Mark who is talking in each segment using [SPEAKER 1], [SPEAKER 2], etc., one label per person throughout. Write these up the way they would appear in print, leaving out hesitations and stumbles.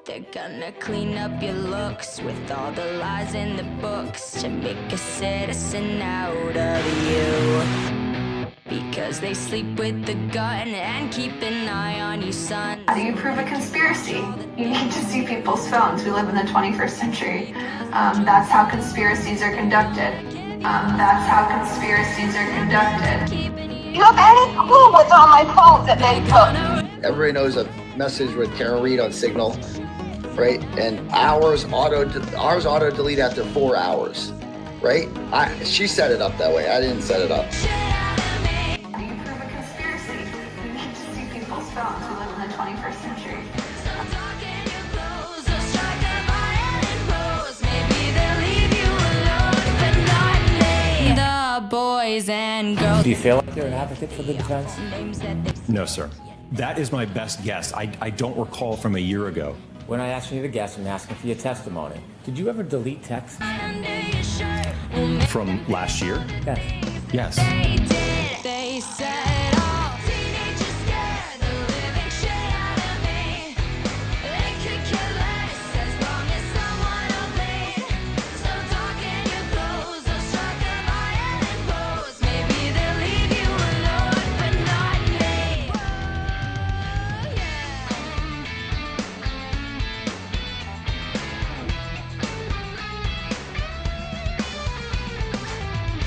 [SPEAKER 1] They're gonna clean up your looks with all the lies in the books to make a citizen out of you. Because they sleep with the gun and keep an eye on you, son.
[SPEAKER 2] How do you prove a conspiracy? You need to see people's phones. We live in the 21st century. That's how conspiracies are conducted. You have any clue what's on my phone that they took?
[SPEAKER 3] Everybody knows a message with Kerry on Signal, right? And ours auto delete after 4 hours, right? She set it up that way. I didn't set it up.
[SPEAKER 2] How do you prove a conspiracy? You need to see people's phones. We live in the 21st century.
[SPEAKER 1] Boys and girls.
[SPEAKER 4] Do you feel like you're an advocate for the defense?
[SPEAKER 5] No, sir. That is my best guess. I don't recall from a year ago.
[SPEAKER 4] When I asked you to guess, I'm asking for your testimony. Did you ever delete text?
[SPEAKER 5] From last year?
[SPEAKER 4] Yes.
[SPEAKER 5] Yes.
[SPEAKER 1] They said all teenagers scare the living shit out of me. They could care less as long as someone obeyed. So darken your clothes or strike a violent pose. Maybe they'll leave you alone, but not me.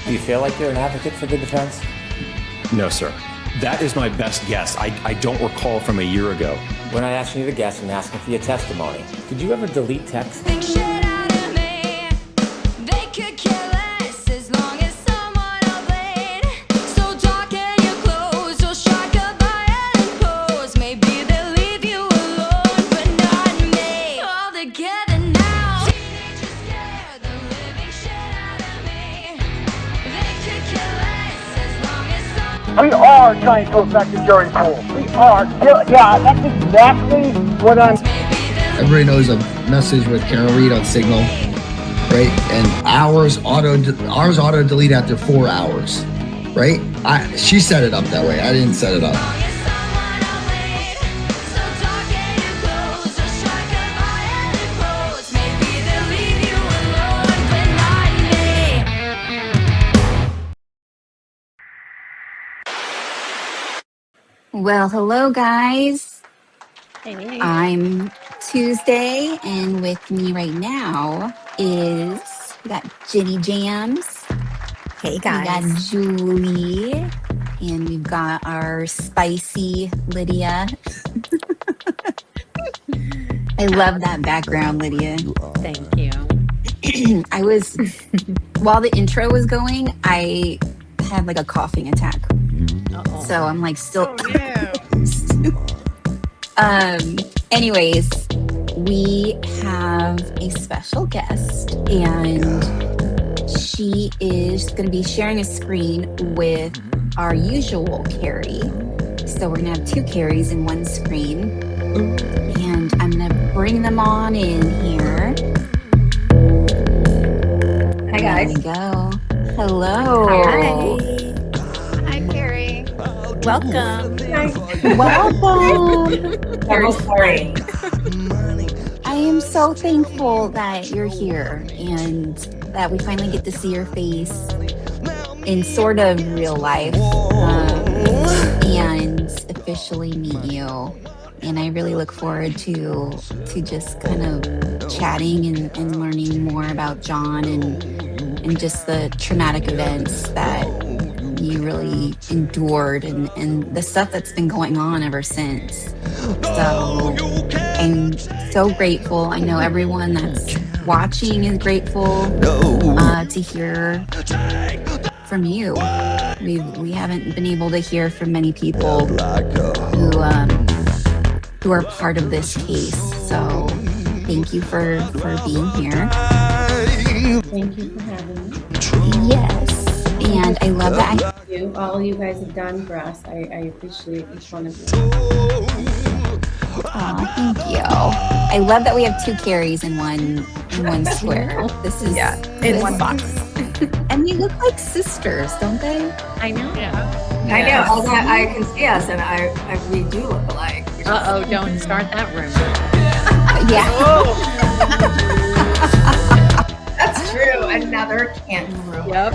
[SPEAKER 4] Do you feel like you're an advocate for the defense?
[SPEAKER 5] No, sir. That is my best guess. I don't recall from a year ago.
[SPEAKER 4] When I asked you to guess, I'm asking for your testimony. Did you ever delete text?
[SPEAKER 1] Think shit out of me. They could care less as long as someone obeyed. So darken your clothes or strike a violent pose. Maybe they'll leave you alone, but not me. All together now. Teenagers scare the living shit out of me. They could care less as long as someone.
[SPEAKER 6] We are trying to affect the jury pool. We are. Yeah, that's exactly what I'm.
[SPEAKER 3] Everybody knows a message with Kerry on Signal, right? And ours auto delete after 4 hours, right? She set it up that way. I didn't set it up.
[SPEAKER 7] Well, hello guys. Hey. I'm Tuesday, and with me right now is we got Jenny Jams.
[SPEAKER 8] Hey guys.
[SPEAKER 7] We got Julie, and we've got our spicy Lydia. I love that background, Lydia.
[SPEAKER 8] Thank you.
[SPEAKER 7] I was while the intro was going, I had like a coughing attack. Uh-oh. So I'm like still. Anyways, we have a special guest, and she is going to be sharing a screen with our usual Kerry. So we're going to have two Kerrys in one screen, and I'm going to bring them on in here.
[SPEAKER 8] Hi guys.
[SPEAKER 7] There we go. Hello.
[SPEAKER 8] Hi. Hi, Kerry. Welcome.
[SPEAKER 7] Welcome.
[SPEAKER 8] Very sorry.
[SPEAKER 7] I am so thankful that you're here and that we finally get to see your face in sort of real life and officially meet you. And I really look forward to just kind of chatting and learning more about John and just the traumatic events that you really endured and the stuff that's been going on ever since. So I'm so grateful. I know everyone that's watching is grateful to hear from you. We haven't been able to hear from many people who are part of this case. So thank you for being here.
[SPEAKER 9] Thank you for having me.
[SPEAKER 7] Yes. And I love that.
[SPEAKER 9] All you guys have done for us. I appreciate each one of you.
[SPEAKER 7] Oh, thank you. I love that we have two Kerrys in one square. This is
[SPEAKER 8] in one box.
[SPEAKER 7] And they look like sisters, don't they?
[SPEAKER 8] I know.
[SPEAKER 9] Yeah. I know. I can see us, and we do look alike.
[SPEAKER 8] Uh-oh, don't start that rumor.
[SPEAKER 7] Yeah.
[SPEAKER 8] That's true. Another kangaroo.
[SPEAKER 10] Yep.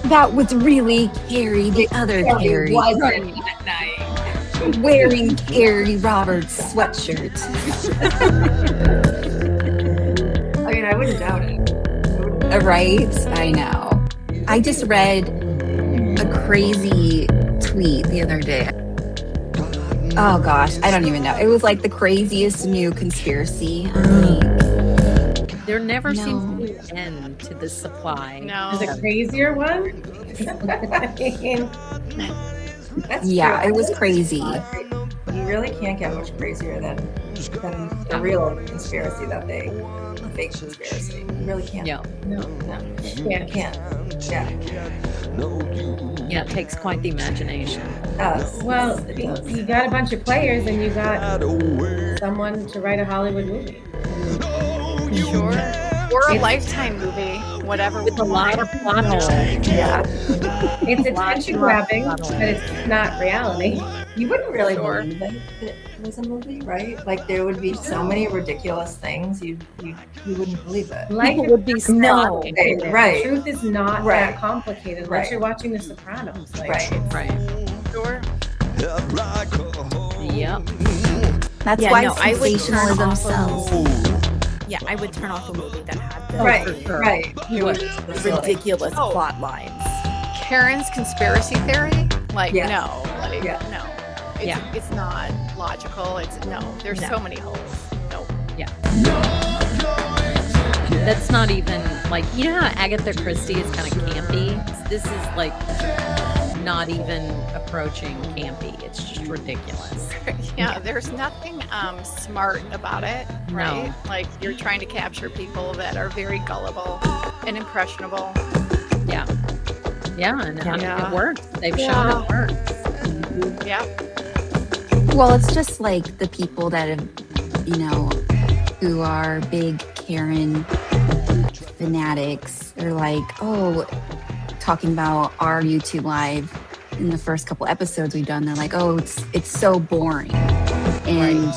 [SPEAKER 7] That was really Kerry, the other Kerry,
[SPEAKER 8] Wasn't that night.
[SPEAKER 7] wearing Kerry Roberts' sweatshirt.
[SPEAKER 8] I mean, I wouldn't doubt it.
[SPEAKER 7] Right? I know. I just read a crazy tweet the other day. Oh gosh, I don't even know. It was like the craziest new conspiracy.
[SPEAKER 10] There never
[SPEAKER 7] No.
[SPEAKER 10] seems to be an end to the supply.
[SPEAKER 9] Is a crazier one? I mean,
[SPEAKER 8] That's
[SPEAKER 7] Yeah,
[SPEAKER 8] true.
[SPEAKER 7] it was crazy.
[SPEAKER 8] You really can't get much crazier than the real conspiracy that they fake conspiracy. You really can't.
[SPEAKER 10] Yeah.
[SPEAKER 8] No.
[SPEAKER 9] yeah.
[SPEAKER 8] You can't. Yeah.
[SPEAKER 10] Yeah, it takes quite the imagination.
[SPEAKER 8] It does.
[SPEAKER 9] Well, you got a bunch of players and you got someone to write a Hollywood movie.
[SPEAKER 11] Sure. Or a
[SPEAKER 9] It's-
[SPEAKER 11] Lifetime movie, whatever.
[SPEAKER 10] With a lot of plot holes.
[SPEAKER 7] Yeah.
[SPEAKER 9] It's attention grabbing, but it's not reality.
[SPEAKER 8] You wouldn't really
[SPEAKER 11] Sure.
[SPEAKER 8] believe it if it was a movie, right? Like there would be so many ridiculous things you wouldn't believe it.
[SPEAKER 9] Life
[SPEAKER 10] People
[SPEAKER 9] is
[SPEAKER 10] would be
[SPEAKER 9] not
[SPEAKER 10] stunned.
[SPEAKER 9] complicated.
[SPEAKER 8] Right.
[SPEAKER 9] Truth is not
[SPEAKER 8] Right.
[SPEAKER 9] that complicated unless
[SPEAKER 8] Right.
[SPEAKER 9] you're watching The Sopranos. Like,
[SPEAKER 8] Right.
[SPEAKER 10] Right.
[SPEAKER 11] Sure.
[SPEAKER 10] Yep.
[SPEAKER 7] That's
[SPEAKER 12] Yeah,
[SPEAKER 7] why
[SPEAKER 12] no, I would turn
[SPEAKER 7] sensationalism
[SPEAKER 12] off
[SPEAKER 7] sells.
[SPEAKER 12] Yeah, I would turn off a movie that had the
[SPEAKER 8] Right.
[SPEAKER 10] for sure.
[SPEAKER 8] Right.
[SPEAKER 10] You would.
[SPEAKER 12] ridiculous
[SPEAKER 11] Oh.
[SPEAKER 12] plot lines.
[SPEAKER 11] Karen's conspiracy theory? Like,
[SPEAKER 8] Yes.
[SPEAKER 11] no. Like,
[SPEAKER 8] Yeah.
[SPEAKER 11] no. It's,
[SPEAKER 10] Yeah.
[SPEAKER 11] it's not logical. It's no. There's
[SPEAKER 12] No.
[SPEAKER 11] so many holes. No.
[SPEAKER 10] That's not even like, you know how Agatha Christie is kind of campy? This is like not even approaching campy. It's just ridiculous.
[SPEAKER 11] Yeah, there's nothing smart about it, right? Like you're trying to capture people that are very gullible and impressionable.
[SPEAKER 10] Yeah. Yeah, and I mean,
[SPEAKER 11] Yeah.
[SPEAKER 10] it works. They've shown it works.
[SPEAKER 11] Yeah.
[SPEAKER 7] Well, it's just like the people that have, who are big Karen fanatics. They're like, oh, talking about our YouTube live in the first couple episodes we've done. They're like, oh, it's so boring. And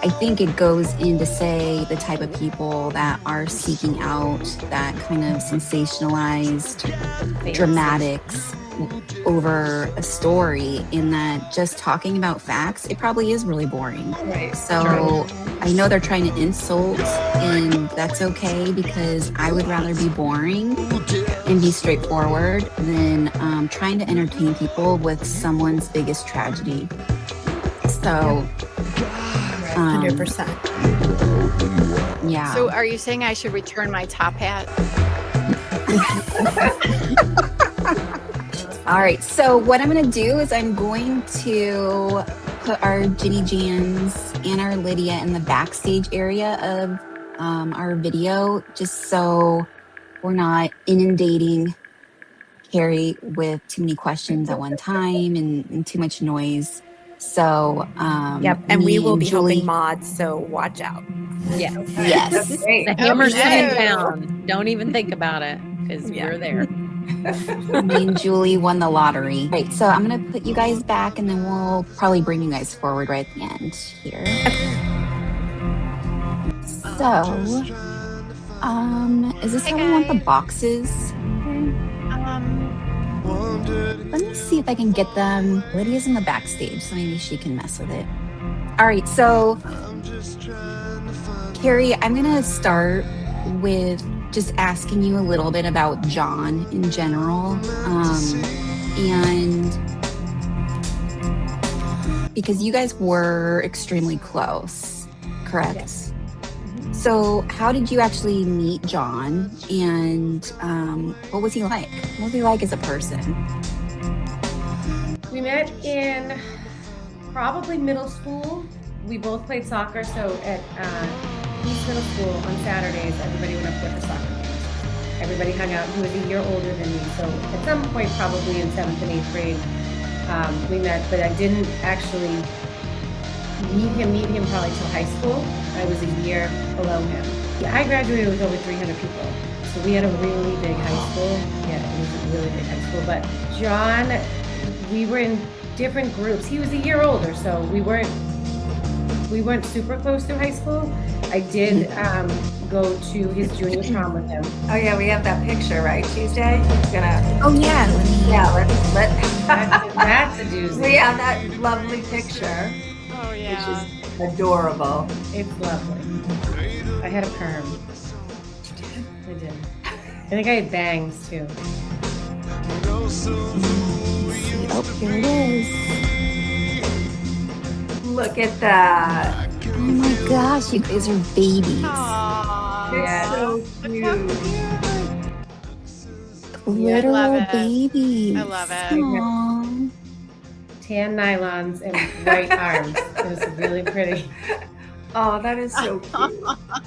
[SPEAKER 7] I think it goes in to say the type of people that are seeking out that kind of sensationalized dramatics over a story, in that just talking about facts, it probably is really boring.
[SPEAKER 8] Right.
[SPEAKER 7] So I know they're trying to insult, and that's okay, because I would rather be boring and be straightforward than trying to entertain people with someone's biggest tragedy. So
[SPEAKER 12] 100%.
[SPEAKER 7] yeah.
[SPEAKER 11] So are you saying I should return my top hat?
[SPEAKER 7] All right, so what I'm going to do is I'm going to put our Ginny Jans and our Lydia in the backstage area of our video, just so we're not inundating Kerry with too many questions at one time and too much noise. So
[SPEAKER 12] Yep, and we
[SPEAKER 7] me
[SPEAKER 12] will
[SPEAKER 7] and
[SPEAKER 12] be
[SPEAKER 7] Julie,
[SPEAKER 12] helping mods, so watch out.
[SPEAKER 10] Yeah.
[SPEAKER 7] Yes.
[SPEAKER 10] The hammer's
[SPEAKER 11] Okay.
[SPEAKER 10] coming down. Don't even think about it, because we're there.
[SPEAKER 7] Me and Julie won the lottery. Right, so I'm gonna put you guys back, and then we'll probably bring you guys forward right at the end here. So, is this
[SPEAKER 11] Hey,
[SPEAKER 7] how we want the
[SPEAKER 11] guys.
[SPEAKER 7] boxes? Let me see if I can get them. Lydia's in the backstage, so maybe she can mess with it. All right, so Kerry, I'm gonna start with just asking you a little bit about John in general, and because you guys were extremely close, correct?
[SPEAKER 9] Yes.
[SPEAKER 7] So how did you actually meet John, and what was he like? What was he like as a person?
[SPEAKER 9] We met in probably middle school. We both played soccer, so at East Middle School on Saturdays, everybody went up there for soccer games. Everybody hung out. He was a year older than me, so at some point, probably in 7th and 8th grade, we met, but I didn't actually meet him probably till high school. I was a year below him. I graduated with over 300 people, so we had a really big high school. Yeah, it was a really big high school. But John, we were in different groups. He was a year older, so we weren't super close through high school. I did go to his junior prom with him.
[SPEAKER 8] Oh yeah, we have that picture, right? Tuesday. We're gonna.
[SPEAKER 7] Oh yeah, let me.
[SPEAKER 8] Yeah, let.
[SPEAKER 9] That's a doozy.
[SPEAKER 8] We have that lovely picture.
[SPEAKER 11] Oh yeah.
[SPEAKER 8] Which is adorable.
[SPEAKER 9] It's lovely. I had a perm. I did. I think I had bangs too.
[SPEAKER 7] Oh, here it is.
[SPEAKER 8] Look at that.
[SPEAKER 7] Oh my gosh, you guys are babies.
[SPEAKER 11] Aww.
[SPEAKER 8] It's so cute.
[SPEAKER 7] Literal babies.
[SPEAKER 11] I love it.
[SPEAKER 7] Aww.
[SPEAKER 9] Tan nylons and white arms. It was really pretty.
[SPEAKER 8] Oh, that is so cute.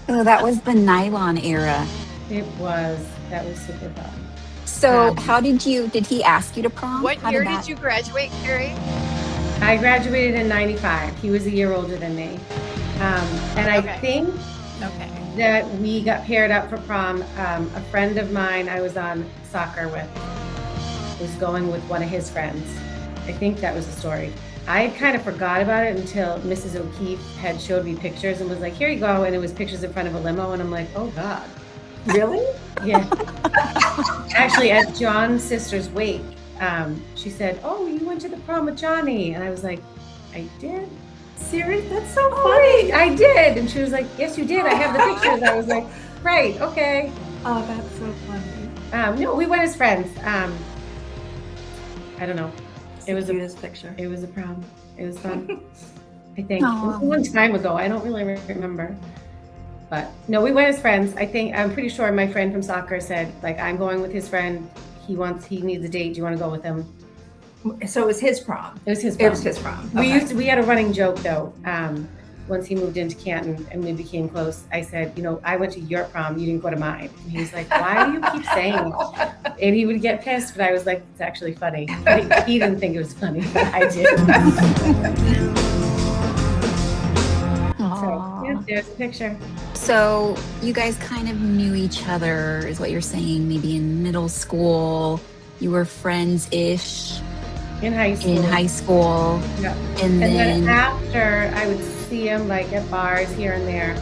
[SPEAKER 7] Oh, that was the nylon era.
[SPEAKER 9] It was. That was super fun.
[SPEAKER 7] So how did he ask you to prom?
[SPEAKER 11] What
[SPEAKER 7] How
[SPEAKER 11] year
[SPEAKER 7] that-
[SPEAKER 11] did you graduate, Kerry?
[SPEAKER 9] I graduated in 95. He was a year older than me. And I think that we got paired up for prom. A friend of mine I was on soccer with was going with one of his friends. I think that was the story. I kind of forgot about it until Mrs. O'Keefe had showed me pictures and was like, here you go. And it was pictures in front of a limo. And I'm like, oh God.
[SPEAKER 8] Really?
[SPEAKER 9] Yeah. Actually, at John's sister's wake, she said, oh, you went to the prom with Johnny. And I was like, I did?
[SPEAKER 8] Serious? That's so funny.
[SPEAKER 9] I did. And she was like, yes, you did. I have the pictures. I was like, right, okay.
[SPEAKER 8] Oh, that's so funny.
[SPEAKER 9] No, we went as friends. I don't know.
[SPEAKER 8] It was the cutest picture.
[SPEAKER 9] It was a prom. It was fun. I think.
[SPEAKER 7] Aww.
[SPEAKER 9] It was a long time ago. I don't really remember. But no, we went as friends. I'm pretty sure my friend from soccer said, like, I'm going with his friend. He needs a date. Do you want to go with him?
[SPEAKER 8] So it was his prom.
[SPEAKER 9] It was his prom.
[SPEAKER 8] It was his prom. Okay.
[SPEAKER 9] We had a running joke though. Once he moved into Canton and we became close, I said, I went to your prom, you didn't go to mine. And he was like, why do you keep saying it? And he would get pissed, but I was like, it's actually funny. He didn't think it was funny, but I did. So, yeah, there's a picture.
[SPEAKER 7] So you guys kind of knew each other, is what you're saying, maybe in middle school. You were friends-ish.
[SPEAKER 9] In high school.
[SPEAKER 7] Yeah.
[SPEAKER 9] And then after, I would see him like at bars here and there.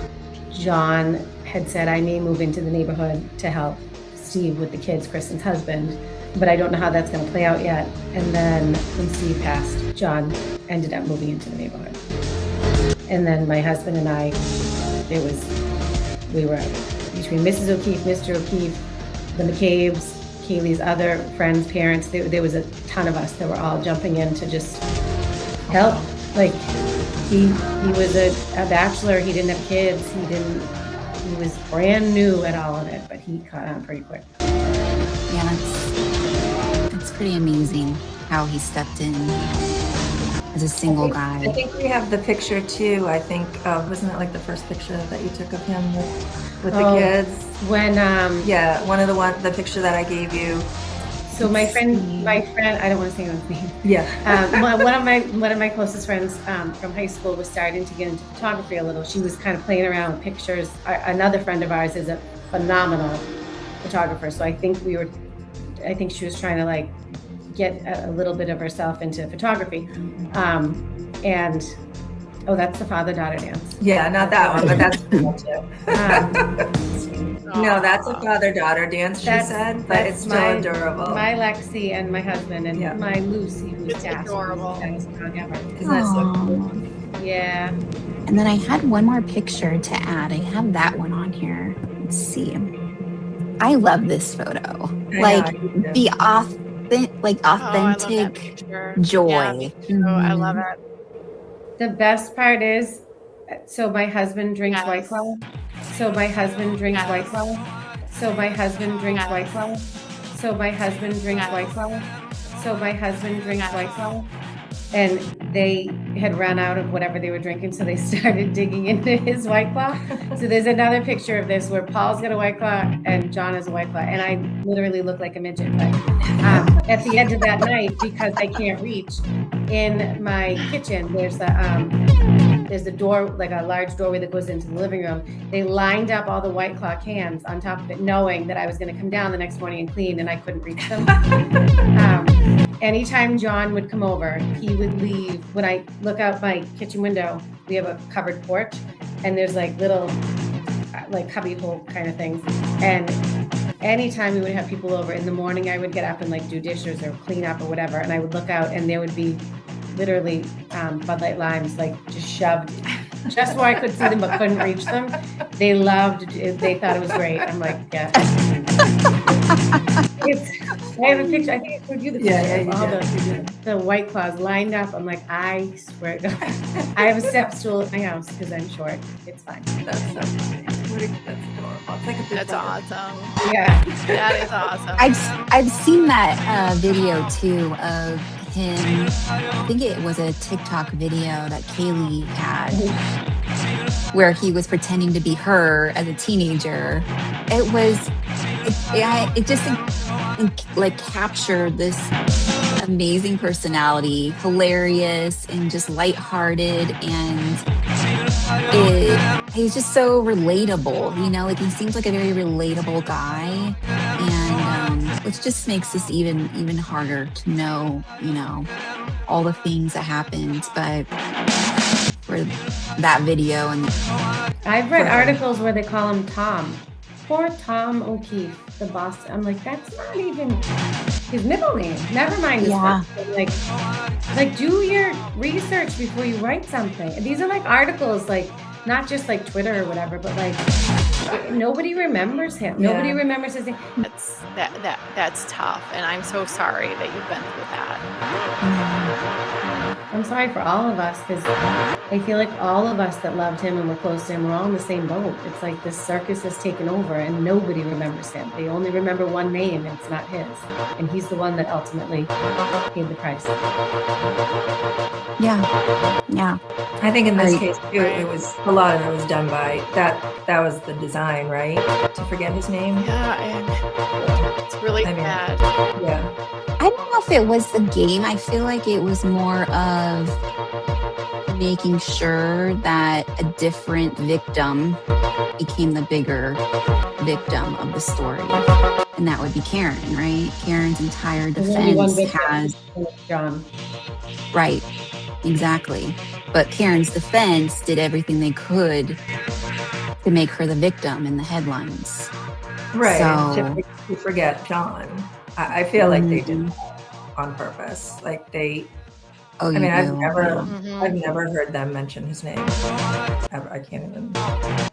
[SPEAKER 9] John had said, I may move into the neighborhood to help Steve with the kids, Kristen's husband, but I don't know how that's going to play out yet. And then when Steve passed, John ended up moving into the neighborhood. And then my husband and I, we were between Mrs. O'Keefe, Mr. O'Keefe, the McCabe's, Kaylee's other friends, parents, there was a ton of us that were all jumping in to just help. Like he was a bachelor, he didn't have kids, he was brand new at all of it, but he caught on pretty quick.
[SPEAKER 7] Yeah, that's pretty amazing how he stepped in as a single guy.
[SPEAKER 8] I think we have the picture too. I think, wasn't it like the first picture that you took of him with the kids?
[SPEAKER 9] When
[SPEAKER 8] yeah, the picture that I gave you.
[SPEAKER 9] So my friend, I don't want to say his name.
[SPEAKER 8] Yeah.
[SPEAKER 9] One of my closest friends from high school was starting to get into photography a little. She was kind of playing around with pictures. Another friend of ours is a phenomenal photographer. So I think she was trying to like get a little bit of herself into photography. That's the father-daughter dance.
[SPEAKER 8] Yeah, not that one, but that's cool too. No, that's a father-daughter dance, she said, but it's still adorable.
[SPEAKER 9] My Lexi and my husband and my Lucy, who's adorable.
[SPEAKER 8] Isn't that so cool?
[SPEAKER 9] Yeah.
[SPEAKER 7] And then I had one more picture to add. I have that one on here. Let's see. I love this photo. The authentic joy.
[SPEAKER 11] Yeah, I love it.
[SPEAKER 9] The best part is, so my husband drinks White Claw. So my husband drinks White Claw. So my husband drinks White Claw. So my husband drinks White Claw. So my husband drinks White Claw. And they had run out of whatever they were drinking, so they started digging into his White Claw. So there's another picture of this where Paul's got a White Claw and John has a White Claw, and I literally look like a midget. But at the end of that night, because I can't reach, in my kitchen, there's the door, like a large doorway that goes into the living room. They lined up all the White Claw cans on top of it, knowing that I was going to come down the next morning and clean, and I couldn't reach them. Anytime John would come over, he would leave. When I look out my kitchen window, we have a covered porch. and there's like little like cubby hole kind of things. And anytime we would have people over in the morning, I would get up and like do dishes or clean up or whatever. And I would look out and there would be literally Bud Light Limes like just shoved just where I could see them but couldn't reach them. They loved it. They thought it was great. I'm like, yeah. I have a picture. I think I showed you the picture of all the White Claws lined up. I'm like, I swear to God. I have a step stool at my house because I'm short. It's fine.
[SPEAKER 8] That's so funny. That's adorable. It's like a big
[SPEAKER 11] That's
[SPEAKER 8] brother.
[SPEAKER 11] awesome.
[SPEAKER 9] Yeah.
[SPEAKER 11] That is awesome.
[SPEAKER 7] I've seen that video too of him. I think it was a TikTok video that Kaylee had where he was pretending to be her as a teenager. It just like captured this amazing personality, hilarious and just lighthearted, and he's just so relatable, you know, like he seems like a very relatable guy, and which just makes this even harder to know, you know, all the things that happened, but for that video. And
[SPEAKER 9] I've read articles where they call him Tom. Poor Tom O'Keefe, the boss. I'm like, that's not even his middle name. Never mind his first name. Like do your research before you write something. And these are like articles, like not just like Twitter or whatever, but like nobody remembers him.
[SPEAKER 8] Yeah.
[SPEAKER 9] Nobody remembers his name.
[SPEAKER 11] That's tough, and I'm so sorry that you've been through that.
[SPEAKER 9] I'm sorry for all of us because I feel like all of us that loved him and were close to him were all in the same boat. It's like this circus has taken over and nobody remembers him. They only remember one name and it's not his. And he's the one that ultimately paid the price.
[SPEAKER 7] Yeah.
[SPEAKER 8] I think in this case too, it was a lot of it was done by that was the design, right? To forget his name.
[SPEAKER 11] Yeah, and it's really bad.
[SPEAKER 8] Yeah.
[SPEAKER 7] I don't know if it was the game. I feel like it was more of making sure that a different victim became the bigger victim of the story. And that would be Karen, right? Karen's entire defense has
[SPEAKER 9] John.
[SPEAKER 7] Right. Exactly. But Karen's defense did everything they could to make her the victim in the headlines.
[SPEAKER 8] Right.
[SPEAKER 7] So,
[SPEAKER 8] To forget John. I feel like they did that on purpose. Like they.
[SPEAKER 7] Oh,
[SPEAKER 8] I mean, I've
[SPEAKER 7] do?
[SPEAKER 8] never heard them mention his name. Ever. I can't even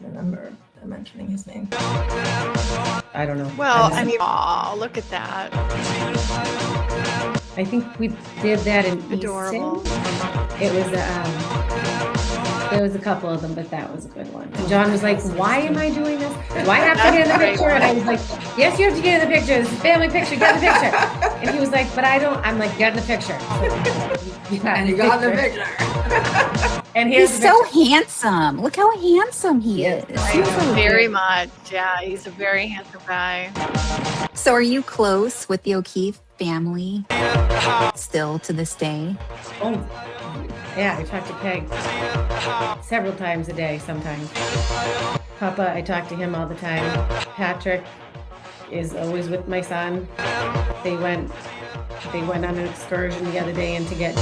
[SPEAKER 8] remember them mentioning his name.
[SPEAKER 9] I don't know.
[SPEAKER 11] Well, I mean, look at that.
[SPEAKER 9] I think we did that in
[SPEAKER 11] Adorable.
[SPEAKER 9] Easton. It was there was a couple of them, but that was a good one. And John was like, "Why am I doing this? Do I have to get in the picture?" And I was like, "Yes, you have to get in the picture. It's a family picture. Get in the picture." And he was like, "But I don't." I'm like, "Get in the picture."
[SPEAKER 8] And you got the picture.
[SPEAKER 9] And
[SPEAKER 7] he's so handsome. Look how handsome he is.
[SPEAKER 11] Very much. Yeah, he's a very handsome guy.
[SPEAKER 7] So are you close with the O'Keefe family still to this day?
[SPEAKER 9] Oh, yeah, I talk to Peg several times a day sometimes. Papa, I talk to him all the time. Patrick is always with my son. They went on an excursion the other day and to get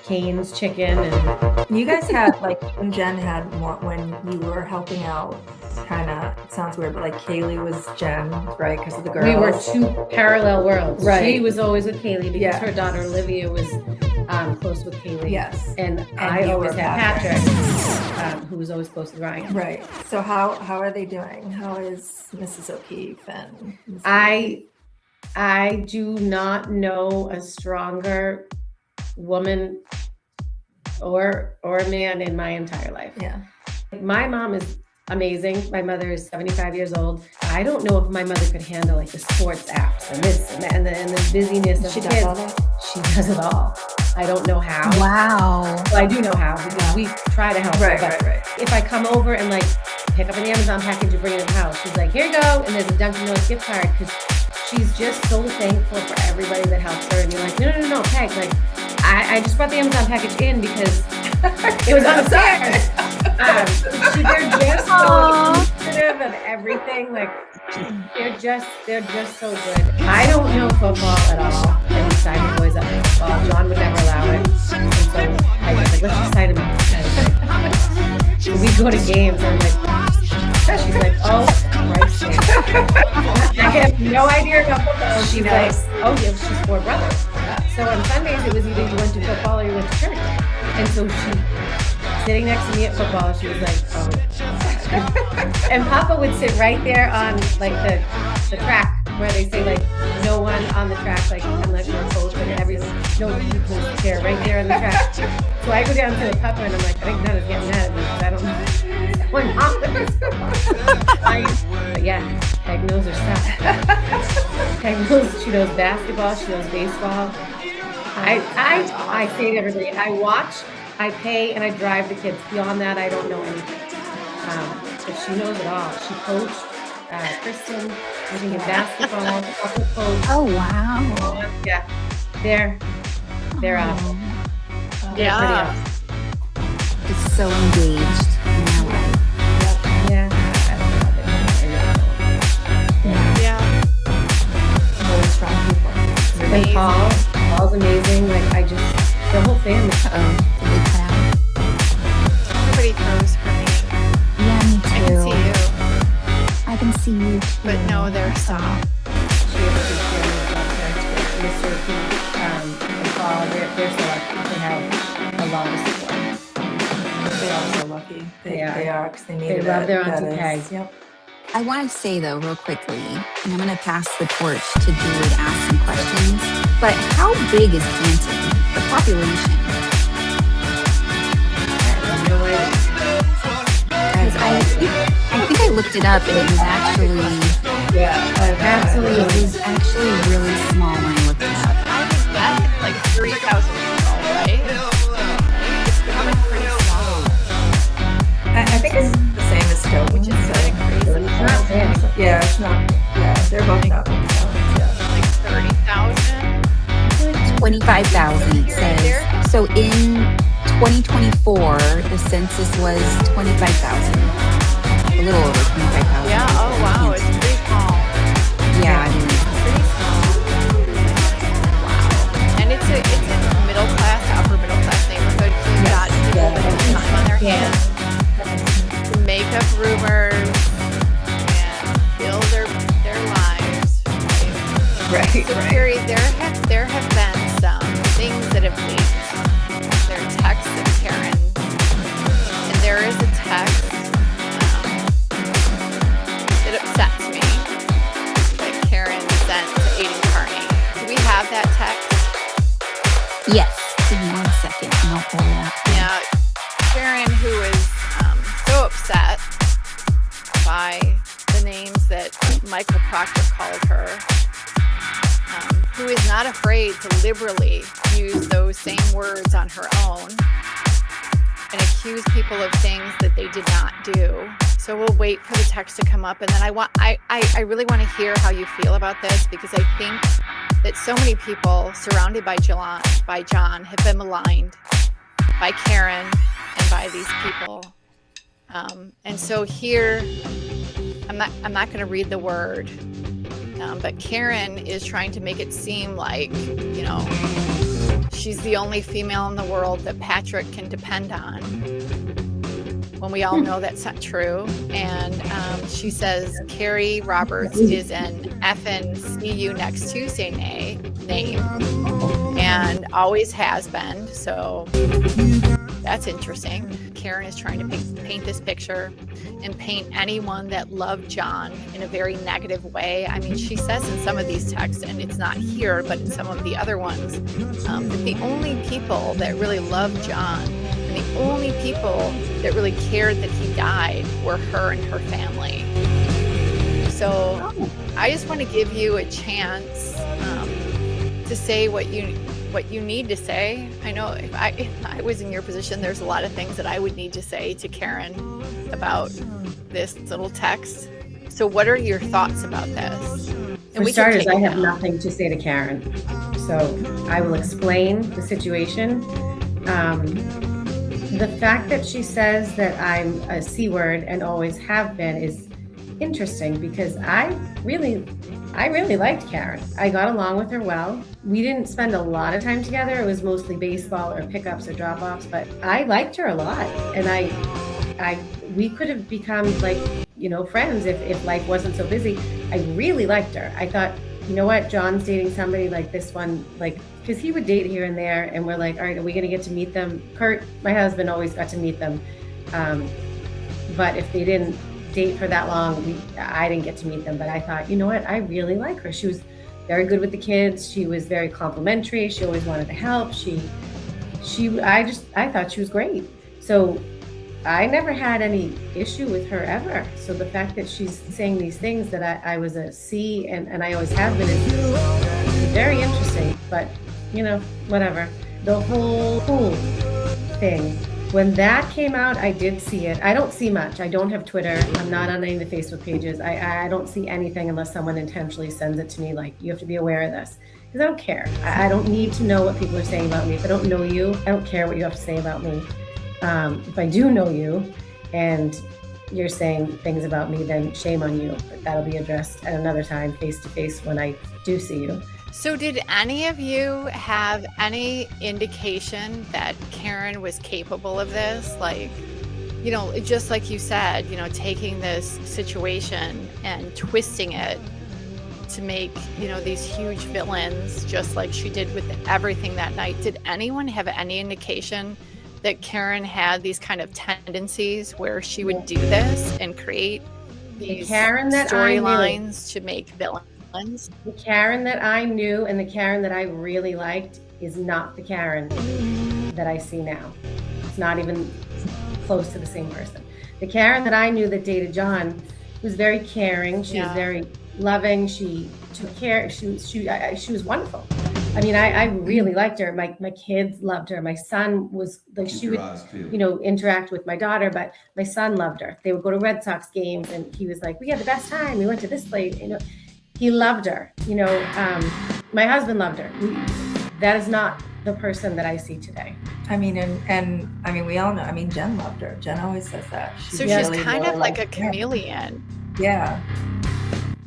[SPEAKER 9] Cane's chicken. And
[SPEAKER 8] you guys had like when Jen had more when you were helping out. Kind of sounds weird, but like Kaylee was Jen, right? Because of the girls.
[SPEAKER 9] We were two parallel worlds.
[SPEAKER 8] Right.
[SPEAKER 9] She was always with Kaylee because her daughter Olivia was close with Kaylee.
[SPEAKER 8] Yes.
[SPEAKER 9] And I
[SPEAKER 8] you
[SPEAKER 9] always
[SPEAKER 8] were
[SPEAKER 9] had Patrick, who was always close with Ryan.
[SPEAKER 8] Right. So how are they doing? How is Mrs. O'Keefe and Mrs.
[SPEAKER 9] I do not know a stronger woman or a man in my entire life.
[SPEAKER 8] Yeah.
[SPEAKER 9] My mom is amazing. My mother is 75 years old. I don't know if my mother could handle like the sports apps and this and the busyness of
[SPEAKER 8] She
[SPEAKER 9] the
[SPEAKER 8] does
[SPEAKER 9] kids.
[SPEAKER 8] all that?
[SPEAKER 9] She does it all. I don't know how.
[SPEAKER 7] Wow.
[SPEAKER 9] Well, I do know how because we try to help her. But
[SPEAKER 8] Right.
[SPEAKER 9] if I come over and like pick up an Amazon package and bring it in the house, she's like, "Here you go," and there's a Dunkin' Donuts gift card because she's just so thankful for everybody that helps her. And you're like, no, Peg, like I just brought the Amazon package in because it was on the stairs. They're just so appreciative of everything. Like they're just so good. I don't know football at all. And we signed the boys up for football. John would never allow it. And so I was like, let's just sign them up. we go to games and I'm like, she's like, oh, Christ. I have no idea about football. She's like, oh, yeah, she's 4 brothers. So on Sundays, it was either you went to football or you went to church. And so she, sitting next to me at football, she was like, oh. And Papa would sit right there on like the track where they say like no one on the track, like unless you're a coach and everyone, no people there, right there on the track. So I go down to the Papa and I'm like, I think Nana's getting mad at me because I don't know what's going on with this. But yeah, Peg knows her stuff. Peg knows, she knows basketball, she knows baseball. I say to everybody, I watch, I pay, and I drive the kids. Beyond that, I don't know anything. But she knows it all. She coached Kristen, I think in basketball, couple coach.
[SPEAKER 7] Oh wow!
[SPEAKER 9] Yeah, they're awesome. They're pretty awesome.
[SPEAKER 7] It's so engaged in their life.
[SPEAKER 9] Yeah.
[SPEAKER 8] Really strong people.
[SPEAKER 9] And Paul's amazing. Like the whole family.
[SPEAKER 7] Did they cut out?
[SPEAKER 11] Everybody throws her name.
[SPEAKER 7] Yeah, me too.
[SPEAKER 11] I can see you,
[SPEAKER 7] I can see you too.
[SPEAKER 11] but no, they're soft.
[SPEAKER 9] She has a big family of parents with Mr. Pete and Paul. They're so lucky to have a lot of support.
[SPEAKER 8] They are so lucky. They are because they need
[SPEAKER 9] They
[SPEAKER 8] it.
[SPEAKER 9] love their
[SPEAKER 8] That
[SPEAKER 9] Auntie
[SPEAKER 8] is-
[SPEAKER 9] Peg.
[SPEAKER 8] Yep.
[SPEAKER 7] I want to say though, real quickly, and I'm going to pass the torch to Julie to ask some questions. But how big is Canton? The population? Because I think I looked it up and it was actually
[SPEAKER 9] Absolutely.
[SPEAKER 7] It was actually really small when I looked it up.
[SPEAKER 11] That's like 3,000 people, right? It's becoming pretty small.
[SPEAKER 8] I think it's the same as Stowe, which is
[SPEAKER 11] It's not big.
[SPEAKER 8] yeah, it's not. Yeah, they're both not big towns. Yeah.
[SPEAKER 11] Like 30,000.
[SPEAKER 7] 25,000 it says. So in 2024, the census was 25,000. A little over 25,000.
[SPEAKER 11] Yeah, oh wow, it's pretty small.
[SPEAKER 7] Yeah, I mean,
[SPEAKER 11] Pretty small. Wow. And it's a middle class, upper middle class neighborhood. You've got people that have time on their hands to make up rumors and build their lives.
[SPEAKER 8] Right.
[SPEAKER 11] So Kerry, there have been some things that have leaked. There are texts of Karen, and there is a text that upsets me that Karen sent to Aiden Carney. Do we have that text?
[SPEAKER 7] yes. Give me 1 second and I'll pull it up.
[SPEAKER 11] Yeah, Karen, who is so upset by the names that Michael Proctor called her, who is not afraid to liberally use those same words on her own and accuse people of things that they did not do. So we'll wait for the text to come up, and then I really want to hear how you feel about this, because I think that so many people surrounded by John have been maligned by Karen and by these people. And so here, I'm not going to read the word, but Karen is trying to make it seem like, she's the only female in the world that Patrick can depend on, when we all know that's not true. And she says Kerry Roberts is an effing see you next Tuesday name, and always has been. So that's interesting. Karen is trying to paint this picture and paint anyone that loved John in a very negative way. I mean, she says in some of these texts, and it's not here, but in some of the other ones, that the only people that really loved John and the only people that really cared that he died were her and her family. So I just want to give you a chance to say what you need to say. I know if I was in your position, there's a lot of things that I would need to say to Karen about this little text. So what are your thoughts about this?
[SPEAKER 9] For starters, I have nothing to say to Karen. So I will explain the situation. The fact that she says that I'm a C word and always have been is interesting, because I really liked Karen. I got along with her well. We didn't spend a lot of time together. It was mostly baseball or pickups or drop-offs, but I liked her a lot. And I we could have become like, friends if life wasn't so busy. I really liked her. I thought, you know what, John's dating somebody like this one, like, because he would date here and there, and we're like, all right, are we going to get to meet them? Kurt, my husband, always got to meet them. But if they didn't date for that long, I didn't get to meet them. But I thought, you know what, I really like her. She was very good with the kids. She was very complimentary. She always wanted to help. I thought she was great. So I never had any issue with her ever. So the fact that she's saying these things that I was a C and I always have been is very interesting. But, whatever. The whole pool thing, when that came out, I did see it. I don't see much. I don't have Twitter. I'm not on any of the Facebook pages. I don't see anything unless someone intentionally sends it to me, like, you have to be aware of this. Because I don't care. I don't need to know what people are saying about me. If I don't know you, I don't care what you have to say about me. If I do know you and you're saying things about me, then shame on you. But that'll be addressed at another time, face to face, when I do see you.
[SPEAKER 11] So did any of you have any indication that Karen was capable of this? Like, just like you said, taking this situation and twisting it to make, these huge villains, just like she did with everything that night. Did anyone have any indication that Karen had these kind of tendencies where she would do this and create these storylines to make villains?
[SPEAKER 9] The Karen that I knew and the Karen that I really liked is not the Karen that I see now. It's not even close to the same person. The Karen that I knew that dated John was very caring. She was very loving. She took care. She was wonderful. I mean, I really liked her. My kids loved her. My son was like, she would, interact with my daughter, but my son loved her. They would go to Red Sox games and he was like, we had the best time. We went to this place, He loved her, my husband loved her. That is not the person that I see today.
[SPEAKER 8] I mean, and I mean, we all know, Jen loved her. Jen always says that.
[SPEAKER 11] So she's kind of like a chameleon.
[SPEAKER 8] Yeah.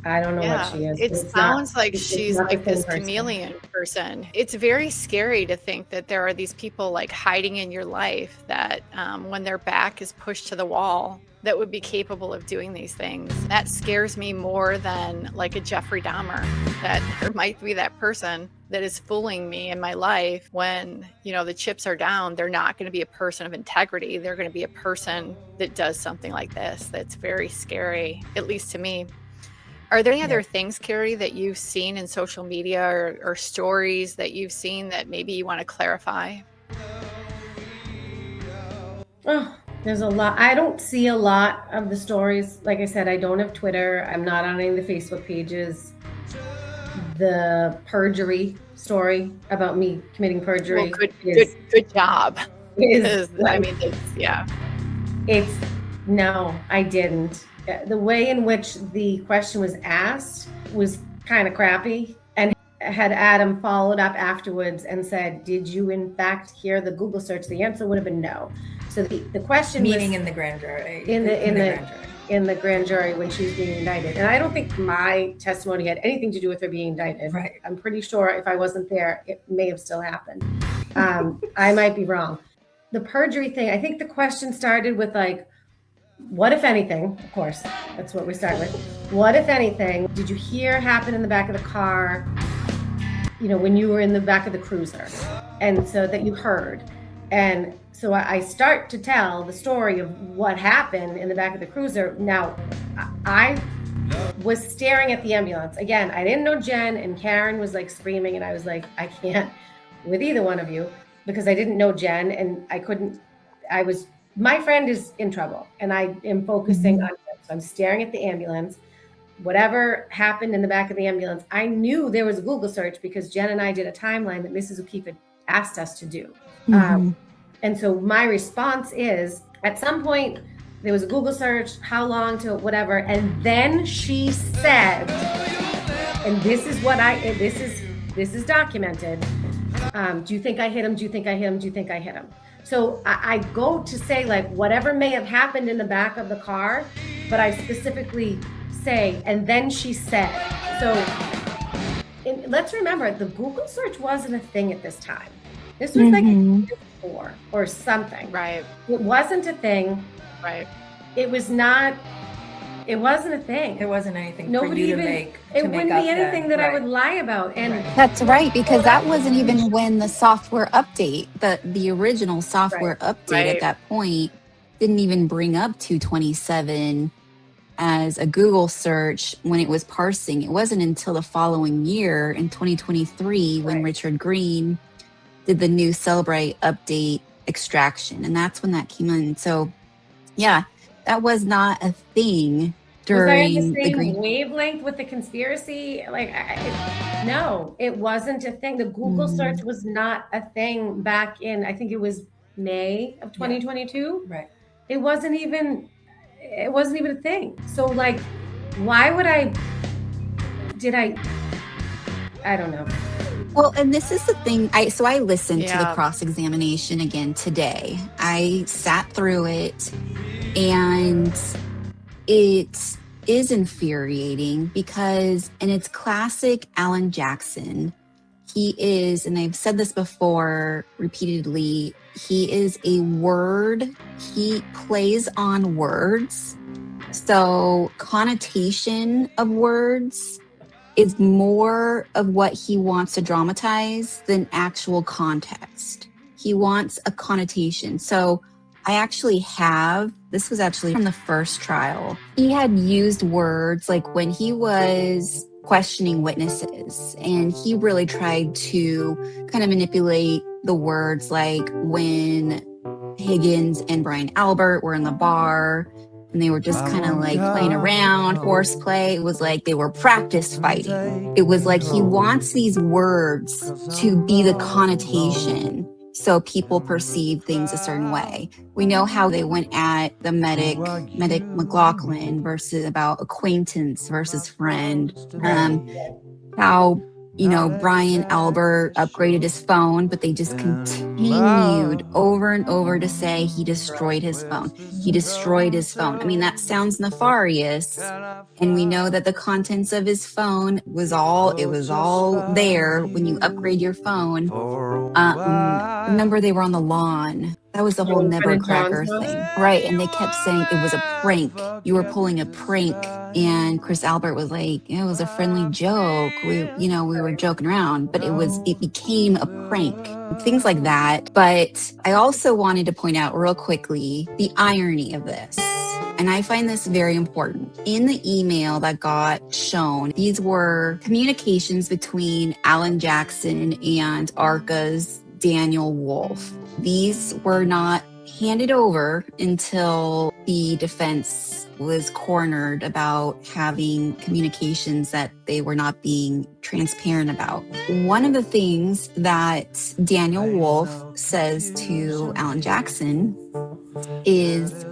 [SPEAKER 9] I don't know what she is.
[SPEAKER 11] It sounds like she's like this chameleon person. It's very scary to think that there are these people like hiding in your life that when their back is pushed to the wall, that would be capable of doing these things. That scares me more than like a Jeffrey Dahmer, that there might be that person that is fooling me in my life when, the chips are down. They're not going to be a person of integrity. They're going to be a person that does something like this. That's very scary, at least to me. Are there any other things, Kerry, that you've seen in social media or stories that you've seen that maybe you want to clarify?
[SPEAKER 9] Oh, there's a lot. I don't see a lot of the stories. Like I said, I don't have Twitter. I'm not on any of the Facebook pages. The perjury story about me committing perjury.
[SPEAKER 11] Well, good job.
[SPEAKER 9] No, I didn't. The way in which the question was asked was kind of crappy. And had Adam followed up afterwards and said, did you in fact hear the Google search? The answer would have been no. So the question
[SPEAKER 8] meaning
[SPEAKER 9] was,
[SPEAKER 8] in the grand jury.
[SPEAKER 9] In the grand jury when she was being indicted. And I don't think my testimony had anything to do with her being indicted.
[SPEAKER 8] Right.
[SPEAKER 9] I'm pretty sure if I wasn't there, it may have still happened. I might be wrong. The perjury thing, I think the question started with like, what, if anything, of course, that's what we start with. What, if anything, did you hear happen in the back of the car, when you were in the back of the cruiser? And so that you heard. And so I start to tell the story of what happened in the back of the cruiser. Now, I was staring at the ambulance. Again, I didn't know Jen, and Karen was like screaming, and I was like, I can't with either one of you because I didn't know Jen, and my friend is in trouble, and I am focusing on him. So I'm staring at the ambulance. Whatever happened in the back of the ambulance, I knew there was a Google search because Jen and I did a timeline that Mrs. O'Keefe had asked us to do. And so my response is, at some point, there was a Google search, how long to whatever. And then she said, and this is this is documented. Do you think I hit him? Do you think I hit him? Do you think I hit him? So I go to say like whatever may have happened in the back of the car, but I specifically say, and then she said. So let's remember, the Google search wasn't a thing at this time. This was like before or something.
[SPEAKER 11] Right.
[SPEAKER 9] It wasn't a thing.
[SPEAKER 11] Right.
[SPEAKER 9] It was not. It wasn't a thing.
[SPEAKER 8] There wasn't anything
[SPEAKER 9] Nobody
[SPEAKER 8] for you
[SPEAKER 9] even.
[SPEAKER 8] to make.
[SPEAKER 9] It
[SPEAKER 8] to make
[SPEAKER 9] wouldn't
[SPEAKER 8] up
[SPEAKER 9] be anything
[SPEAKER 8] then.
[SPEAKER 9] that I
[SPEAKER 8] Right.
[SPEAKER 9] would lie about. And
[SPEAKER 7] That's right, because that wasn't even when the software update, the original software update
[SPEAKER 11] Right.
[SPEAKER 7] at that point didn't even bring up 227 as a Google search when it was parsing. It wasn't until the following year in 2023 when Richard Green did the new Celebrate update extraction, and that's when that came in. So yeah, that was not a thing during
[SPEAKER 9] was I on the
[SPEAKER 7] the
[SPEAKER 9] same
[SPEAKER 7] Green.
[SPEAKER 9] wavelength with the conspiracy? Like, no, it wasn't a thing. The Google search was not a thing back in, I think it was May of 2022.
[SPEAKER 8] Right.
[SPEAKER 9] It wasn't even a thing. So like, why would I don't know.
[SPEAKER 7] Well, and this is the thing. I listened to the
[SPEAKER 11] Yeah.
[SPEAKER 7] cross-examination again today. I sat through it, and it is infuriating because, and it's classic Alan Jackson. He is, and I've said this before repeatedly, he is a word. He plays on words. So connotation of words is more of what he wants to dramatize than actual context. He wants a connotation. So I actually have, this was actually from the first trial. He had used words like when he was questioning witnesses, and he really tried to kind of manipulate the words, like when Higgins and Brian Albert were in the bar and they were just kind of like playing around, horseplay. It was like they were practice fighting. It was like he wants these words to be the connotation so people perceive things a certain way. We know how they went at the medic McLaughlin versus about acquaintance versus friend. How, Brian Albert upgraded his phone, but they just continued over and over to say he destroyed his phone. He destroyed his phone. I mean, that sounds nefarious. And we know that the contents of his phone was all there when you upgrade your phone. Remember, they were on the lawn. That was the whole never cracker thing. Right. And they kept saying it was a prank. You were pulling a prank. And Chris Albert was like, it was a friendly joke. We were joking around, but it became a prank. Things like that. But I also wanted to point out real quickly the irony of this. And I find this very important. In the email that got shown, these were communications between Alan Jackson and ARCA's Daniel Wolf. These were not handed over until the defense was cornered about having communications that they were not being transparent about. One of the things that Daniel Wolf says to Alan Jackson is,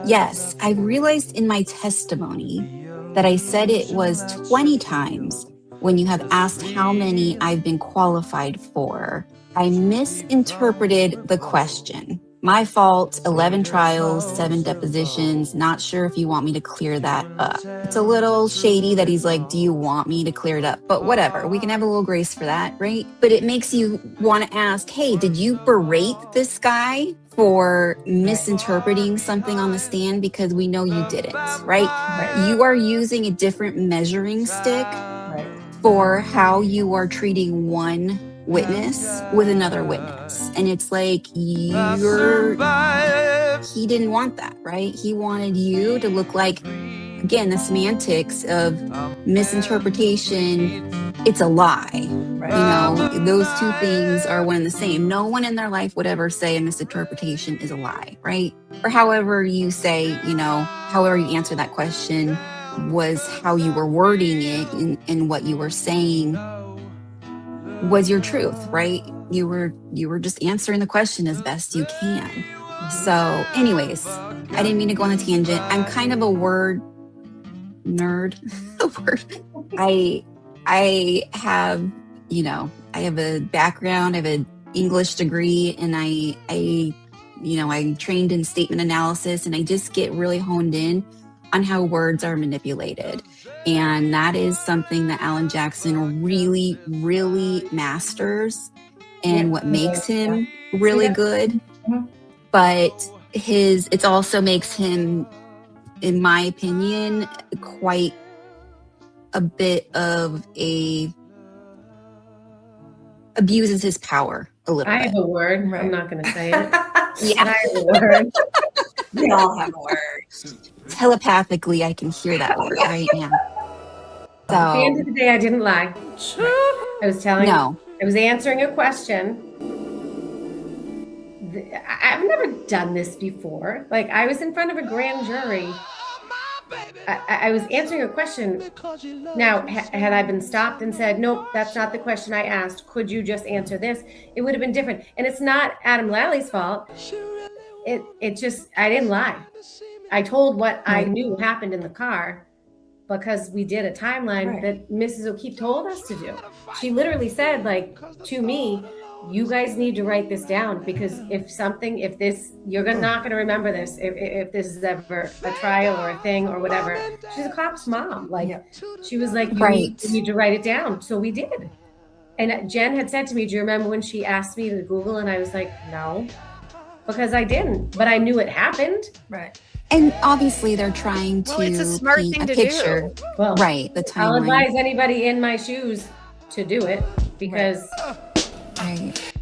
[SPEAKER 7] yes, I realized in my testimony that I said it was 20 times when you have asked how many I've been qualified for. I misinterpreted the question. My fault, 11 trials, 7 depositions. Not sure if you want me to clear that up. It's a little shady that he's like, do you want me to clear it up? But whatever, we can have a little grace for that, right? But it makes you want to ask, hey, did you berate this guy for misinterpreting something on the stand? Because we know you didn't, right? You are using a different measuring stick for how you are treating one witness with another witness. And it's like he didn't want that, right? He wanted you to look like, again, the semantics of misinterpretation, it's a lie. Those two things are one and the same. No one in their life would ever say a misinterpretation is a lie, right? Or however you say, however you answer that question was how you were wording it and what you were saying was your truth, right? You were just answering the question as best you can. So anyways, I didn't mean to go on a tangent. I'm kind of a word nerd. I have, I have a background, I have an English degree, and I'm trained in statement analysis, and I just get really honed in on how words are manipulated. And that is something that Alan Jackson really, really masters. And what makes him really good, but it also makes him, in my opinion, quite a bit of abuses his power a little
[SPEAKER 9] I
[SPEAKER 7] bit.
[SPEAKER 9] have a word.
[SPEAKER 8] Right.
[SPEAKER 9] I'm not going to say it.
[SPEAKER 7] Yeah.
[SPEAKER 9] I have a word.
[SPEAKER 8] We all have a word.
[SPEAKER 7] Telepathically, I can hear that word right now.
[SPEAKER 9] At the end
[SPEAKER 7] So
[SPEAKER 9] of the day, I didn't lie. I was telling.
[SPEAKER 7] no,
[SPEAKER 9] I was answering a question. I've never done this before. Like, I was in front of a grand jury. I was answering a question. Now, had I been stopped and said, nope, that's not the question I asked, could you just answer this? It would have been different. And it's not Adam Lally's fault. It just, I didn't lie. I told what I knew happened in the car because we did a timeline that Mrs. O'Keefe told us to do. She literally said, like, to me, you guys need to write this down because if this, you're not going to remember this. If this is ever a trial or a thing or whatever. She's a cop's mom. Like, she was like, you need to write it down. So we did. And Jen had said to me, do you remember when she asked me to Google? And I was like, no, because I didn't, but I knew it happened.
[SPEAKER 8] Right.
[SPEAKER 7] and obviously they're trying to
[SPEAKER 11] it's a smart
[SPEAKER 7] paint
[SPEAKER 11] thing
[SPEAKER 7] a
[SPEAKER 11] to
[SPEAKER 7] picture.
[SPEAKER 11] do.
[SPEAKER 9] Well,
[SPEAKER 7] Right, the
[SPEAKER 9] I'll
[SPEAKER 7] timeline.
[SPEAKER 9] advise anybody in my shoes to do it because
[SPEAKER 7] Right.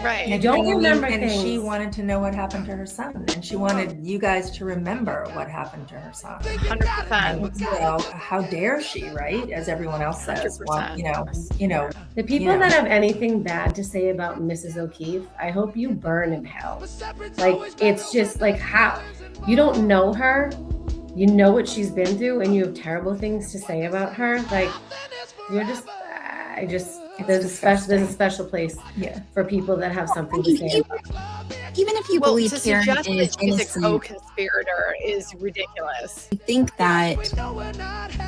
[SPEAKER 11] Right.
[SPEAKER 9] I don't remember
[SPEAKER 8] and
[SPEAKER 9] things.
[SPEAKER 8] she wanted to know what happened to her son, and she wanted you guys to remember what happened to her son.
[SPEAKER 11] 100%.
[SPEAKER 8] You know, how dare she, right? As everyone else says, well,
[SPEAKER 11] 100%.
[SPEAKER 8] you know,
[SPEAKER 9] The people that have anything bad to say about Mrs. O'Keefe, I hope you burn in hell. Like, it's just like, how you don't know her, you know what she's been through, and you have terrible things to say about her. Like, you're just, there's a special place for people that have something to say.
[SPEAKER 7] Even if you
[SPEAKER 11] Well,
[SPEAKER 7] believe
[SPEAKER 11] to
[SPEAKER 7] Karen
[SPEAKER 11] suggest
[SPEAKER 7] is
[SPEAKER 11] that she's a
[SPEAKER 7] innocent,
[SPEAKER 11] co-conspirator is ridiculous.
[SPEAKER 7] I think that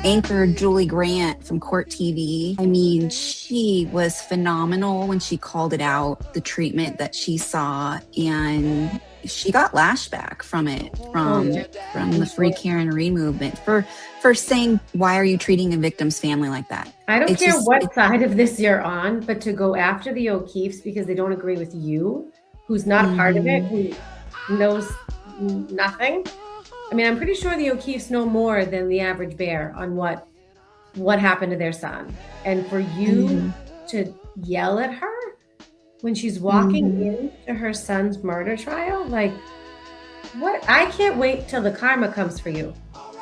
[SPEAKER 7] anchor Julie Grant from Court TV, I mean, she was phenomenal when she called it out, the treatment that she saw, and she got lashback from it, from the Free Karen Reed movement for saying, why are you treating a victim's family like that?
[SPEAKER 9] I don't
[SPEAKER 7] It's
[SPEAKER 9] care
[SPEAKER 7] just-
[SPEAKER 9] what side of this you're on, but to go after the O'Keefes because they don't agree with you, who's not a part of it, who knows nothing. I mean, I'm pretty sure the O'Keefes know more than the average bear on what happened to their son. And for you to yell at her when she's walking into her son's murder trial, like, what? I can't wait till the karma comes for you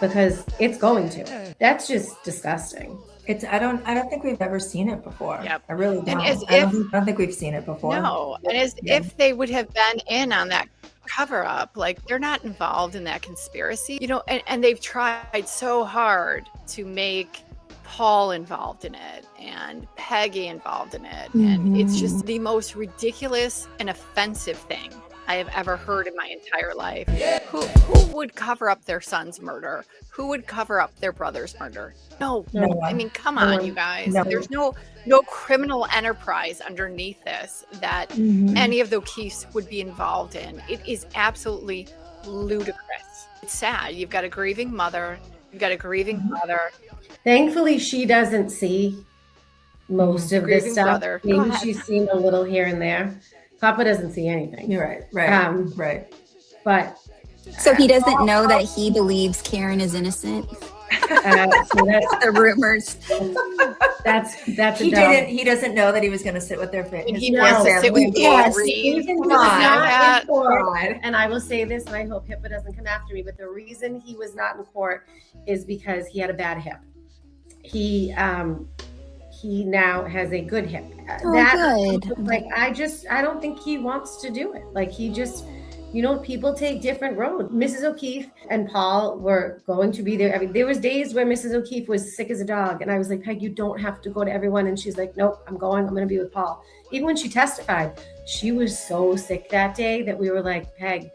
[SPEAKER 9] because it's going to. That's just disgusting.
[SPEAKER 8] I don't think we've ever seen it before.
[SPEAKER 11] Yep.
[SPEAKER 8] I really don't.
[SPEAKER 11] And as
[SPEAKER 8] I
[SPEAKER 11] if-
[SPEAKER 8] don't think we've seen it before.
[SPEAKER 11] No, and as if they would have been in on that cover up, like they're not involved in that conspiracy, you know, and they've tried so hard to make Paul involved in it and Peggy involved in it. And it's just the most ridiculous and offensive thing I have ever heard in my entire life. Who would cover up their son's murder? Who would cover up their brother's murder? No. I mean, come on, you guys.
[SPEAKER 8] No.
[SPEAKER 11] There's no criminal enterprise underneath this that any of the O'Keefes would be involved in. It is absolutely ludicrous. It's sad. You've got a grieving mother. You've got a grieving father.
[SPEAKER 9] Thankfully, she doesn't see most of this
[SPEAKER 11] Grieving
[SPEAKER 9] stuff.
[SPEAKER 11] brother. Go
[SPEAKER 9] Maybe
[SPEAKER 11] ahead.
[SPEAKER 9] she's seen a little here and there. Papa doesn't see anything.
[SPEAKER 8] You're right. Right.
[SPEAKER 9] Right. But
[SPEAKER 7] So he doesn't know that he believes Karen is innocent?
[SPEAKER 9] so that's
[SPEAKER 7] The rumors.
[SPEAKER 9] that's
[SPEAKER 8] He
[SPEAKER 9] a
[SPEAKER 8] didn't. He doesn't know that he was going to sit with their
[SPEAKER 11] And
[SPEAKER 8] his
[SPEAKER 11] he
[SPEAKER 9] No.
[SPEAKER 11] wants to sit with
[SPEAKER 8] family.
[SPEAKER 7] Yes.
[SPEAKER 11] Reed.
[SPEAKER 9] reason he
[SPEAKER 8] Come
[SPEAKER 9] was
[SPEAKER 8] on.
[SPEAKER 9] not in court,
[SPEAKER 8] God.
[SPEAKER 9] and I will say this, and I hope HIPAA doesn't come after me, but the reason he was not in court is because he had a bad hip. He now has a good hip.
[SPEAKER 7] Good.
[SPEAKER 9] Like, I don't think he wants to do it. Like, he just, you know, people take different roads. Mrs. O'Keefe and Paul were going to be there. I mean, there was days where Mrs. O'Keefe was sick as a dog. And I was like, Peg, you don't have to go to everyone. And she's like, nope, I'm going to be with Paul. Even when she testified, she was so sick that day that we were like, Peg,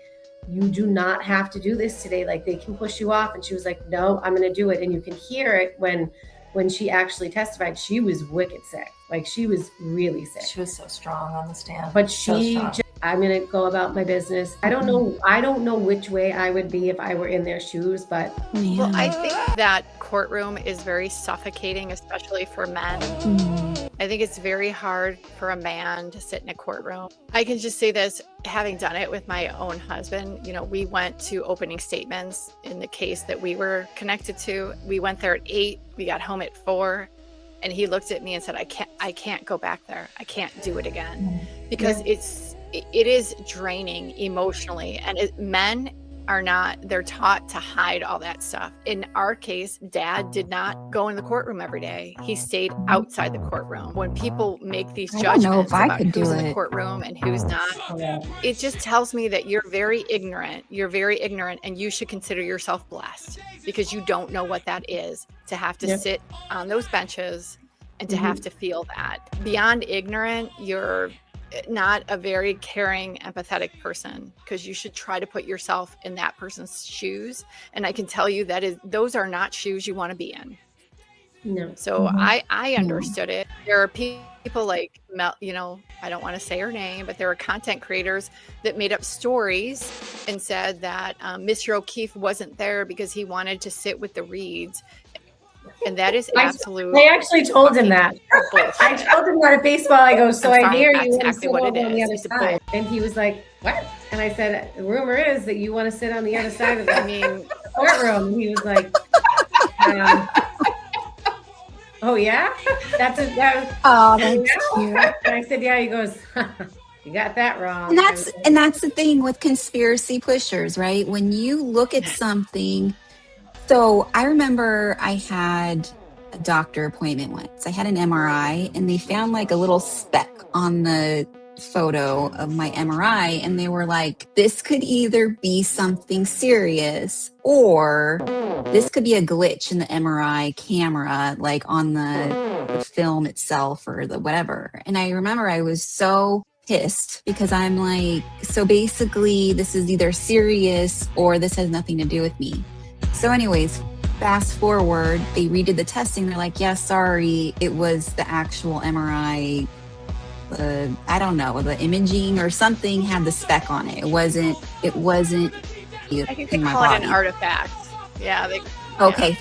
[SPEAKER 9] you do not have to do this today. Like, they can push you off. And she was like, no, I'm going to do it. And you can hear it when she actually testified. She was wicked sick. Like, she was really sick.
[SPEAKER 8] She was so strong on the stand.
[SPEAKER 9] But
[SPEAKER 8] So
[SPEAKER 9] she
[SPEAKER 8] strong.
[SPEAKER 9] just, I'm going to go about my business. I don't know which way I would be if I were in their shoes, but
[SPEAKER 11] Well, I think that courtroom is very suffocating, especially for men. I think it's very hard for a man to sit in a courtroom. I can just say this, having done it with my own husband, we went to opening statements in the case that we were connected to. We went there at 8, we got home at 4, and he looked at me and said, I can't go back there. I can't do it again, because it is draining emotionally. And men are not, they're taught to hide all that stuff. In our case, Dad did not go in the courtroom every day. He stayed outside the courtroom. When people make these judgments about who's in the courtroom and who's not, it just tells me that you're very ignorant. You're very ignorant, and you should consider yourself blessed, because you don't know what that is, to have to sit on those benches and to have to feel that. Beyond ignorant, you're not a very caring, empathetic person, because you should try to put yourself in that person's shoes. And I can tell you that those are not shoes you want to be in.
[SPEAKER 9] No.
[SPEAKER 11] So I understood it. There are people like Mel, I don't want to say her name, but there are content creators that made up stories and said that Mr. O'Keefe wasn't there because he wanted to sit with the Reeds. And that is absolute.
[SPEAKER 9] I actually told him that. I told him that at baseball. I go, so I hear you want to sit over on the other side. And he was like, what? And I said, the rumor is that you want to sit on the other side of the courtroom. And he was like, oh yeah? That was,
[SPEAKER 7] oh, that's cute.
[SPEAKER 9] And I said, yeah. He goes, you got that wrong.
[SPEAKER 7] And that's the thing with conspiracy pushers, right? When you look at something. So I remember I had a doctor appointment once. I had an MRI, and they found like a little speck on the photo of my MRI, and they were like, this could either be something serious, or this could be a glitch in the MRI camera, like on the film itself or the whatever. And I remember I was so pissed, because I'm like, so basically this is either serious or this has nothing to do with me. So anyways, fast forward, they redid the testing. They're like, yeah, sorry, it was the actual MRI. I don't know, the imaging or something had the speck on it. It wasn't
[SPEAKER 11] I think they
[SPEAKER 7] in my
[SPEAKER 11] call
[SPEAKER 7] body.
[SPEAKER 11] it an artifact. Yeah.
[SPEAKER 7] Okay,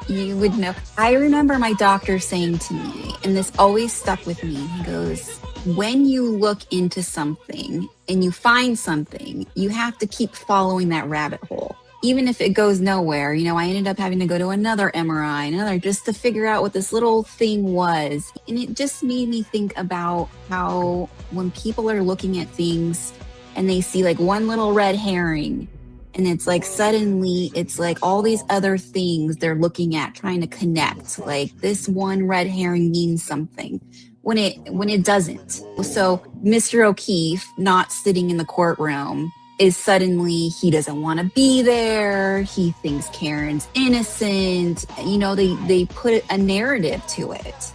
[SPEAKER 7] you would know. I remember my doctor saying to me, and this always stuck with me, he goes, when you look into something and you find something, you have to keep following that rabbit hole. Even if it goes nowhere. I ended up having to go to another MRI, just to figure out what this little thing was. And it just made me think about how when people are looking at things and they see like one little red herring, and it's like suddenly it's like all these other things they're looking at, trying to connect, like this one red herring means something when it doesn't. So Mr. O'Keefe not sitting in the courtroom is suddenly he doesn't want to be there. He thinks Karen's innocent. They put a narrative to it,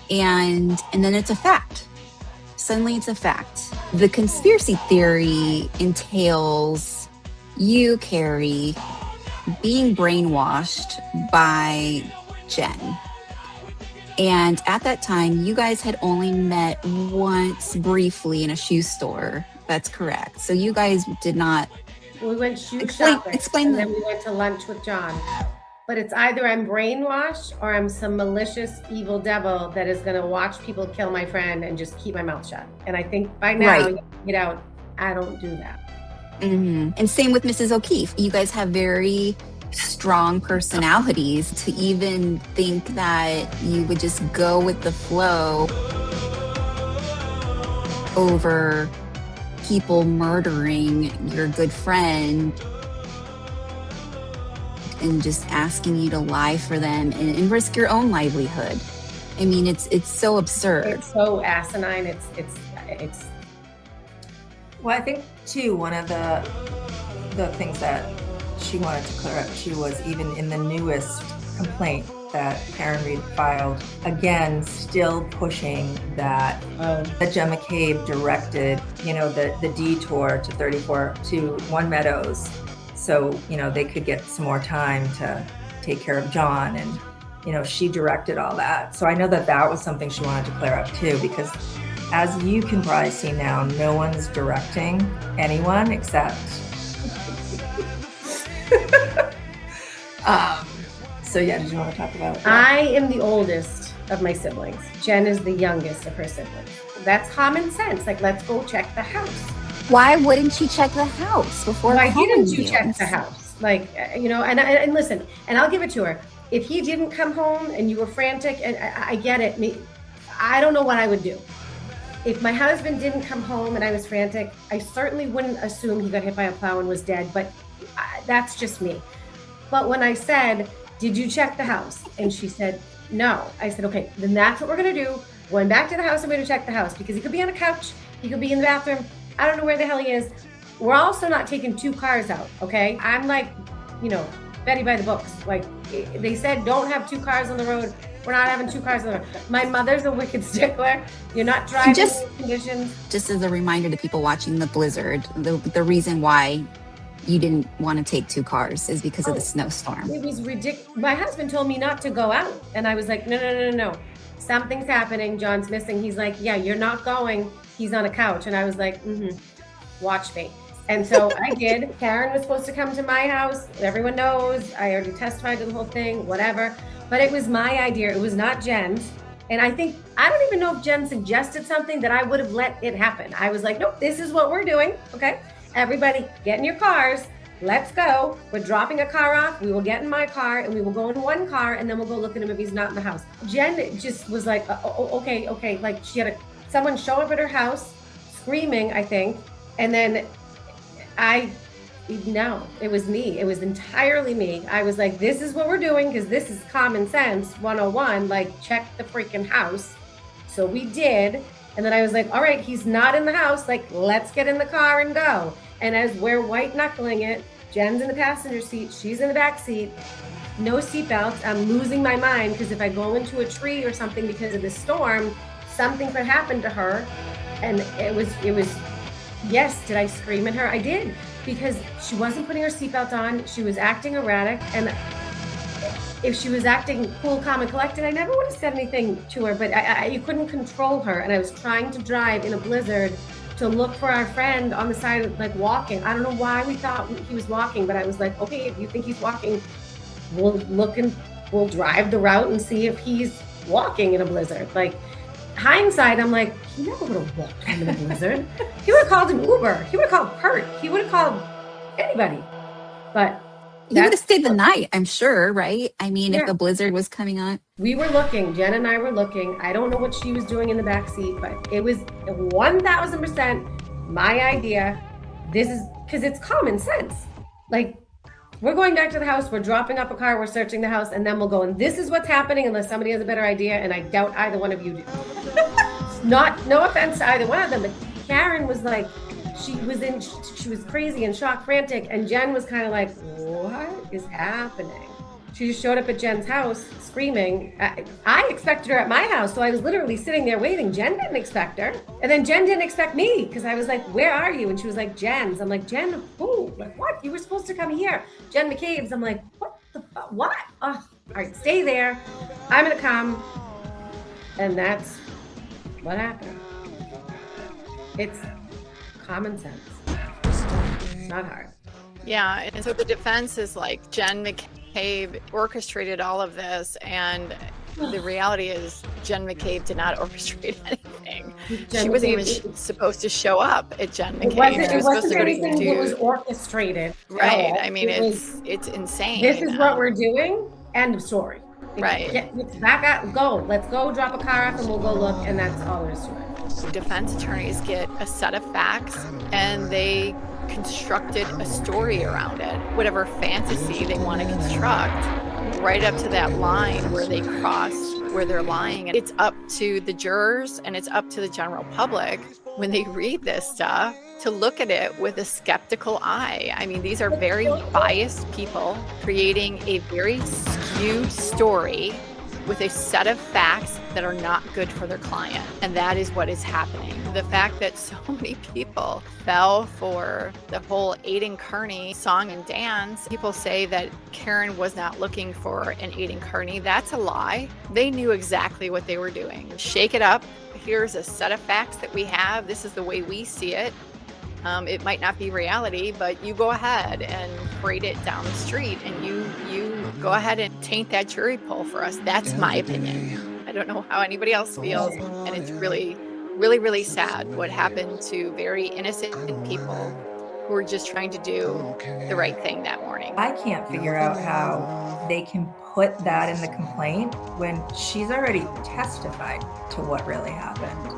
[SPEAKER 7] and then it's a fact. Suddenly it's a fact. The conspiracy theory entails you, Kerry, being brainwashed by Jen. And at that time, you guys had only met once briefly in a shoe store. That's correct. So you guys did not.
[SPEAKER 9] We went shoe shopping.
[SPEAKER 7] Explain
[SPEAKER 9] then we went to lunch with John. But it's either I'm brainwashed or I'm some malicious evil devil that is going to watch people kill my friend and just keep my mouth shut. And I think by now, you get out, I don't do that.
[SPEAKER 7] Mm-hmm. And same with Mrs. O'Keefe. You guys have very strong personalities to even think that you would just go with the flow over people murdering your good friend and just asking you to lie for them and risk your own livelihood. I mean, it's so absurd.
[SPEAKER 9] It's so asinine. It's.
[SPEAKER 8] Well, I think too, one of the things that she wanted to clear up too was even in the newest complaint that Karen Reed filed, again, still pushing that Jen McCabe directed, the detour to 34 to One Meadows, so they could get some more time to take care of John, and she directed all that. So I know that was something she wanted to clear up too, because as you can probably see now, no one's directing anyone except. So yeah, did you want to talk about that?
[SPEAKER 9] I am the oldest of my siblings. Jen is the youngest of her siblings. That's common sense. Like, let's go check the house.
[SPEAKER 7] Why wouldn't you check the house before
[SPEAKER 9] Why
[SPEAKER 7] calling
[SPEAKER 9] didn't you check the house? Like, you know, and listen, and I'll give it to her. If he didn't come home and you were frantic, and I get it, I don't know what I would do. If my husband didn't come home and I was frantic, I certainly wouldn't assume he got hit by a plow and was dead, but that's just me. But when I said, did you check the house? And she said, no. I said, okay, then that's what we're going to do. Going back to the house, I'm going to check the house because he could be on a couch. He could be in the bathroom. I don't know where the hell he is. We're also not taking 2 cars out, okay? I'm like, you know, Betty by the books. Like, they said don't have 2 cars on the road. We're not having 2 cars on the road. My mother's a wicked stickler. You're not driving in conditions.
[SPEAKER 7] Just as a reminder to people watching the blizzard, the reason why you didn't want to take 2 cars is because of the snowstorm.
[SPEAKER 9] It was ridiculous. My husband told me not to go out. And I was like, no. Something's happening. John's missing. He's like, yeah, you're not going. He's on a couch. And I was like, watch me. And so I did. Karen was supposed to come to my house. Everyone knows. I already testified to the whole thing, whatever. But it was my idea. It was not Jen's. And I don't even know if Jen suggested something that I would have let it happen. I was like, nope, this is what we're doing. Okay. Everybody get in your cars. Let's go. We're dropping a car off. We will get in my car and we will go in one car and then we'll go look at him if he's not in the house. Jen just was like, okay. Like she had someone show up at her house screaming, I think. And then no, it was me. It was entirely me. I was like, this is what we're doing because this is common sense 101. Like, check the freaking house. So we did. And then I was like, all right, he's not in the house. Like, let's get in the car and go. And as we're white knuckling it, Jen's in the passenger seat. She's in the back seat. No seatbelts. I'm losing my mind because if I go into a tree or something because of the storm, something could happen to her. And it was, yes, did I scream at her? I did, because she wasn't putting her seatbelt on. She was acting erratic. And if she was acting cool, calm, and collected, I never would have said anything to her, but you couldn't control her. And I was trying to drive in a blizzard to look for our friend on the side, like walking. I don't know why we thought he was walking, but I was like, okay, if you think he's walking, we'll look and we'll drive the route and see if he's walking in a blizzard. Like, hindsight, I'm like, he never would have walked home in a blizzard. He would have called an Uber. He would have called Kurt. He would have called anybody. But
[SPEAKER 7] you would have stayed the night, I'm sure, right? I mean, if the blizzard was coming on.
[SPEAKER 9] We were looking. Jen and I were looking. I don't know what she was doing in the back seat, but it was 1,000% my idea. This is because it's common sense. Like, we're going back to the house. We're dropping up a car. We're searching the house, and then we'll go. And this is what's happening, unless somebody has a better idea. And I doubt either one of you do. No offense to either one of them, but Karen was like, she was crazy and shocked, frantic, and Jen was kind of like, what is happening? She just showed up at Jen's house screaming. I expected her at my house, so I was literally sitting there waiting. Jen didn't expect her. And then Jen didn't expect me because I was like, where are you? And she was like, Jen's. I'm like, Jen, who? Like, what? You were supposed to come here. Jen McCabe's. I'm like, what the fuck? What? Oh, all right, stay there. I'm going to come. And that's what happened. It's common sense. It's not hard.
[SPEAKER 11] Yeah, and so the defense is like Jen McCabe orchestrated all of this, and the reality is Jen McCabe did not orchestrate anything. She wasn't even supposed to show up at Jen McCabe.
[SPEAKER 9] It wasn't anything that was orchestrated.
[SPEAKER 11] Right. I mean, it's insane.
[SPEAKER 9] This is what we're doing. End of story.
[SPEAKER 11] Right.
[SPEAKER 9] Back up. Go. Let's go drop a car off and we'll go look. And that's all there is to it.
[SPEAKER 11] Defense attorneys get a set of facts and they constructed a story around it, whatever fantasy they want to construct, right up to that line where they cross, where they're lying. And it's up to the jurors and it's up to the general public when they read this stuff to look at it with a skeptical eye. I mean, these are very biased people creating a very skewed story with a set of facts that are not good for their client. And that is what is happening. The fact that so many people fell for the whole Aidan Kearney song and dance. People say that Karen was not looking for an Aidan Kearney. That's a lie. They knew exactly what they were doing. Shake it up. Here's a set of facts that we have. This is the way we see it. It might not be reality, but you go ahead and parade it down the street and you go ahead and taint that jury poll for us. That's my opinion. I don't know how anybody else feels. And it's really, really, really sad what happened to very innocent people who were just trying to do the right thing that morning.
[SPEAKER 8] I can't figure out how they can put that in the complaint when she's already testified to what really happened.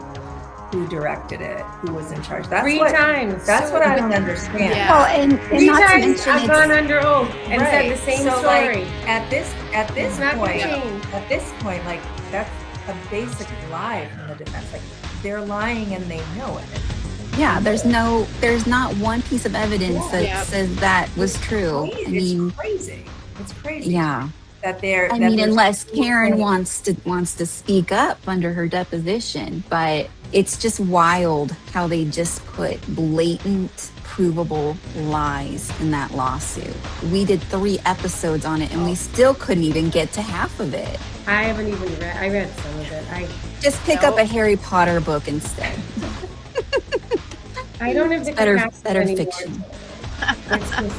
[SPEAKER 8] Who directed it? Who was in charge? That's
[SPEAKER 9] 3
[SPEAKER 8] what,
[SPEAKER 9] times.
[SPEAKER 8] That's what I don't understand.
[SPEAKER 11] Yeah.
[SPEAKER 7] Well, and
[SPEAKER 9] 3
[SPEAKER 7] not to
[SPEAKER 9] times
[SPEAKER 7] mention
[SPEAKER 9] I've gone under oath and said the same
[SPEAKER 8] so,
[SPEAKER 9] story.
[SPEAKER 8] Like, at this
[SPEAKER 9] It's not gonna
[SPEAKER 8] point,
[SPEAKER 9] change.
[SPEAKER 8] at this point, like that's a basic lie from the defense. Like they're lying and they know it.
[SPEAKER 7] yeah, there's not one piece of evidence that says that was true. I mean,
[SPEAKER 8] It's crazy. It's crazy.
[SPEAKER 7] yeah.
[SPEAKER 8] That they're.
[SPEAKER 7] I mean, unless Karen wants to speak up under her deposition, but it's just wild how they just put blatant, provable lies in that lawsuit. We did 3 episodes on it, and we still couldn't even get to half of it.
[SPEAKER 9] I haven't even read. I read some of it.
[SPEAKER 7] Just pick up a Harry Potter book instead.
[SPEAKER 9] I don't have the
[SPEAKER 7] Better
[SPEAKER 9] capacity
[SPEAKER 7] fiction.
[SPEAKER 9] anymore.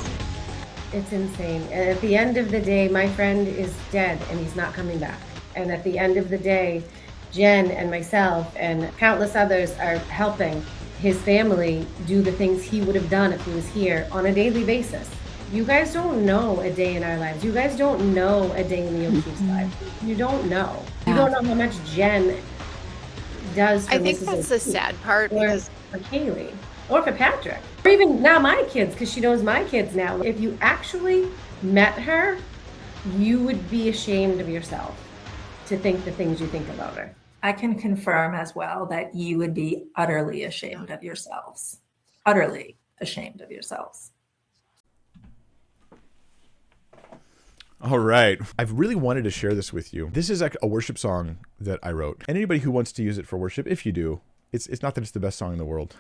[SPEAKER 9] It's insane. And at the end of the day, my friend is dead and he's not coming back. And at the end of the day, Jen and myself and countless others are helping his family do the things he would have done if he was here on a daily basis. You guys don't know a day in our lives. You guys don't know a day in the O'Keefe's life. You don't know. You don't know how much Jen does for
[SPEAKER 11] I think
[SPEAKER 9] Mrs.
[SPEAKER 11] that's the
[SPEAKER 9] O'Keefe,
[SPEAKER 11] sad part
[SPEAKER 9] or
[SPEAKER 11] because
[SPEAKER 9] for Kaylee, or for Patrick, or even now my kids, because she knows my kids now. If you actually met her, you would be ashamed of yourself to think the things you think about her.
[SPEAKER 8] I can confirm as well that you would be utterly ashamed of yourselves. Utterly ashamed of yourselves.
[SPEAKER 13] All right. I've really wanted to share this with you. This is a worship song that I wrote. And anybody who wants to use it for worship, if you do, it's not that it's the best song in the world.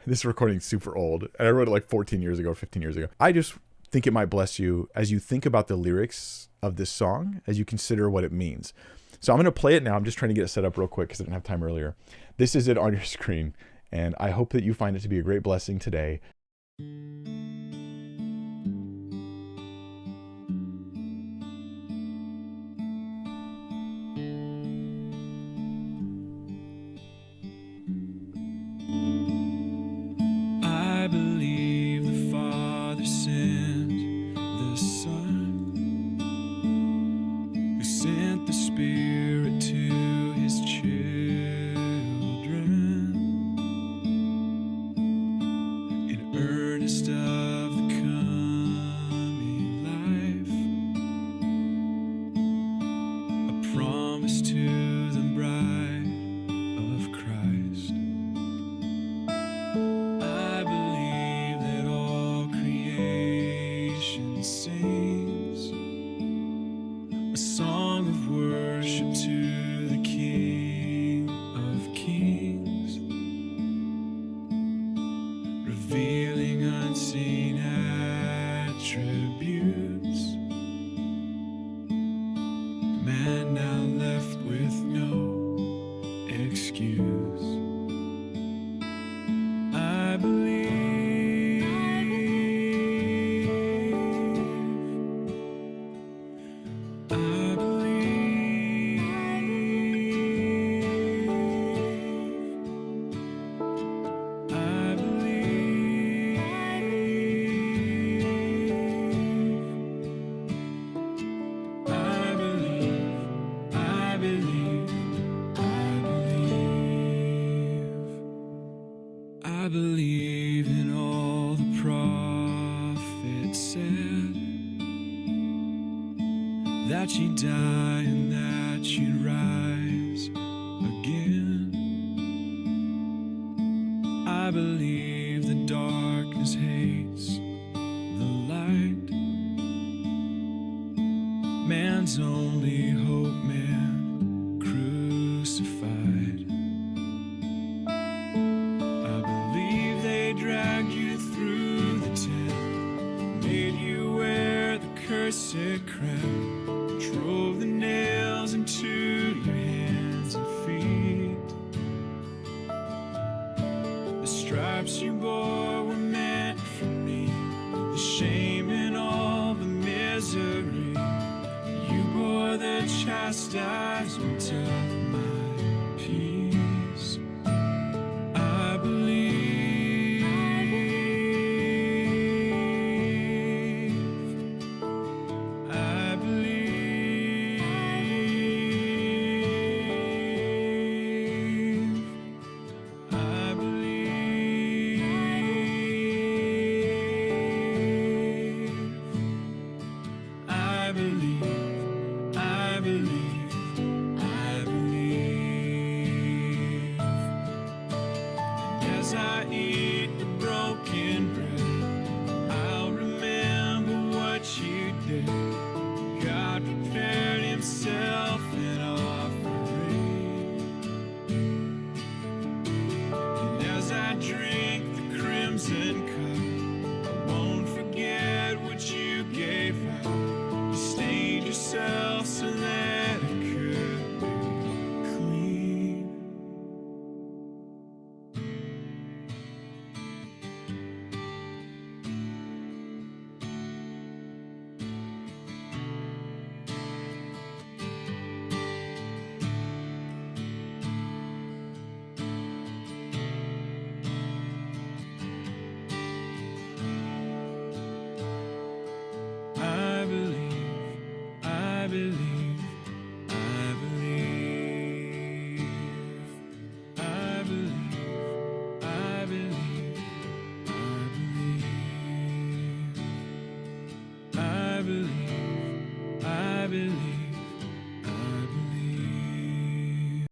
[SPEAKER 13] This recording's super old. And I wrote it like 14 years ago, 15 years ago. I just think it might bless you as you think about the lyrics of this song, as you consider what it means. So I'm going to play it now. I'm just trying to get it set up real quick because I didn't have time earlier. This is it on your screen. And I hope that you find it to be a great blessing today.
[SPEAKER 14] I believe the Father sent the Son, who sent the Spirit to his children, in earnest of the coming life, a promise to the bride of Christ. I believe that all creation sings a song of worship to the King of Kings, revealing unseen attributes. Man now left with no excuse. I believe, I believe, I believe, I believe, I believe, I believe in all the prophets said, that she'd die and that she'd rise again. I believe the darkness hates the light. Man's only hope, man crucified. I believe they dragged you through the tent, made you wear the cursed crown, drove the nails into your hands and feet. The stripes you bore were meant for me, the shame and all the misery. You bore the chastisement of my peace. I believe, I believe, I believe, I believe, I believe.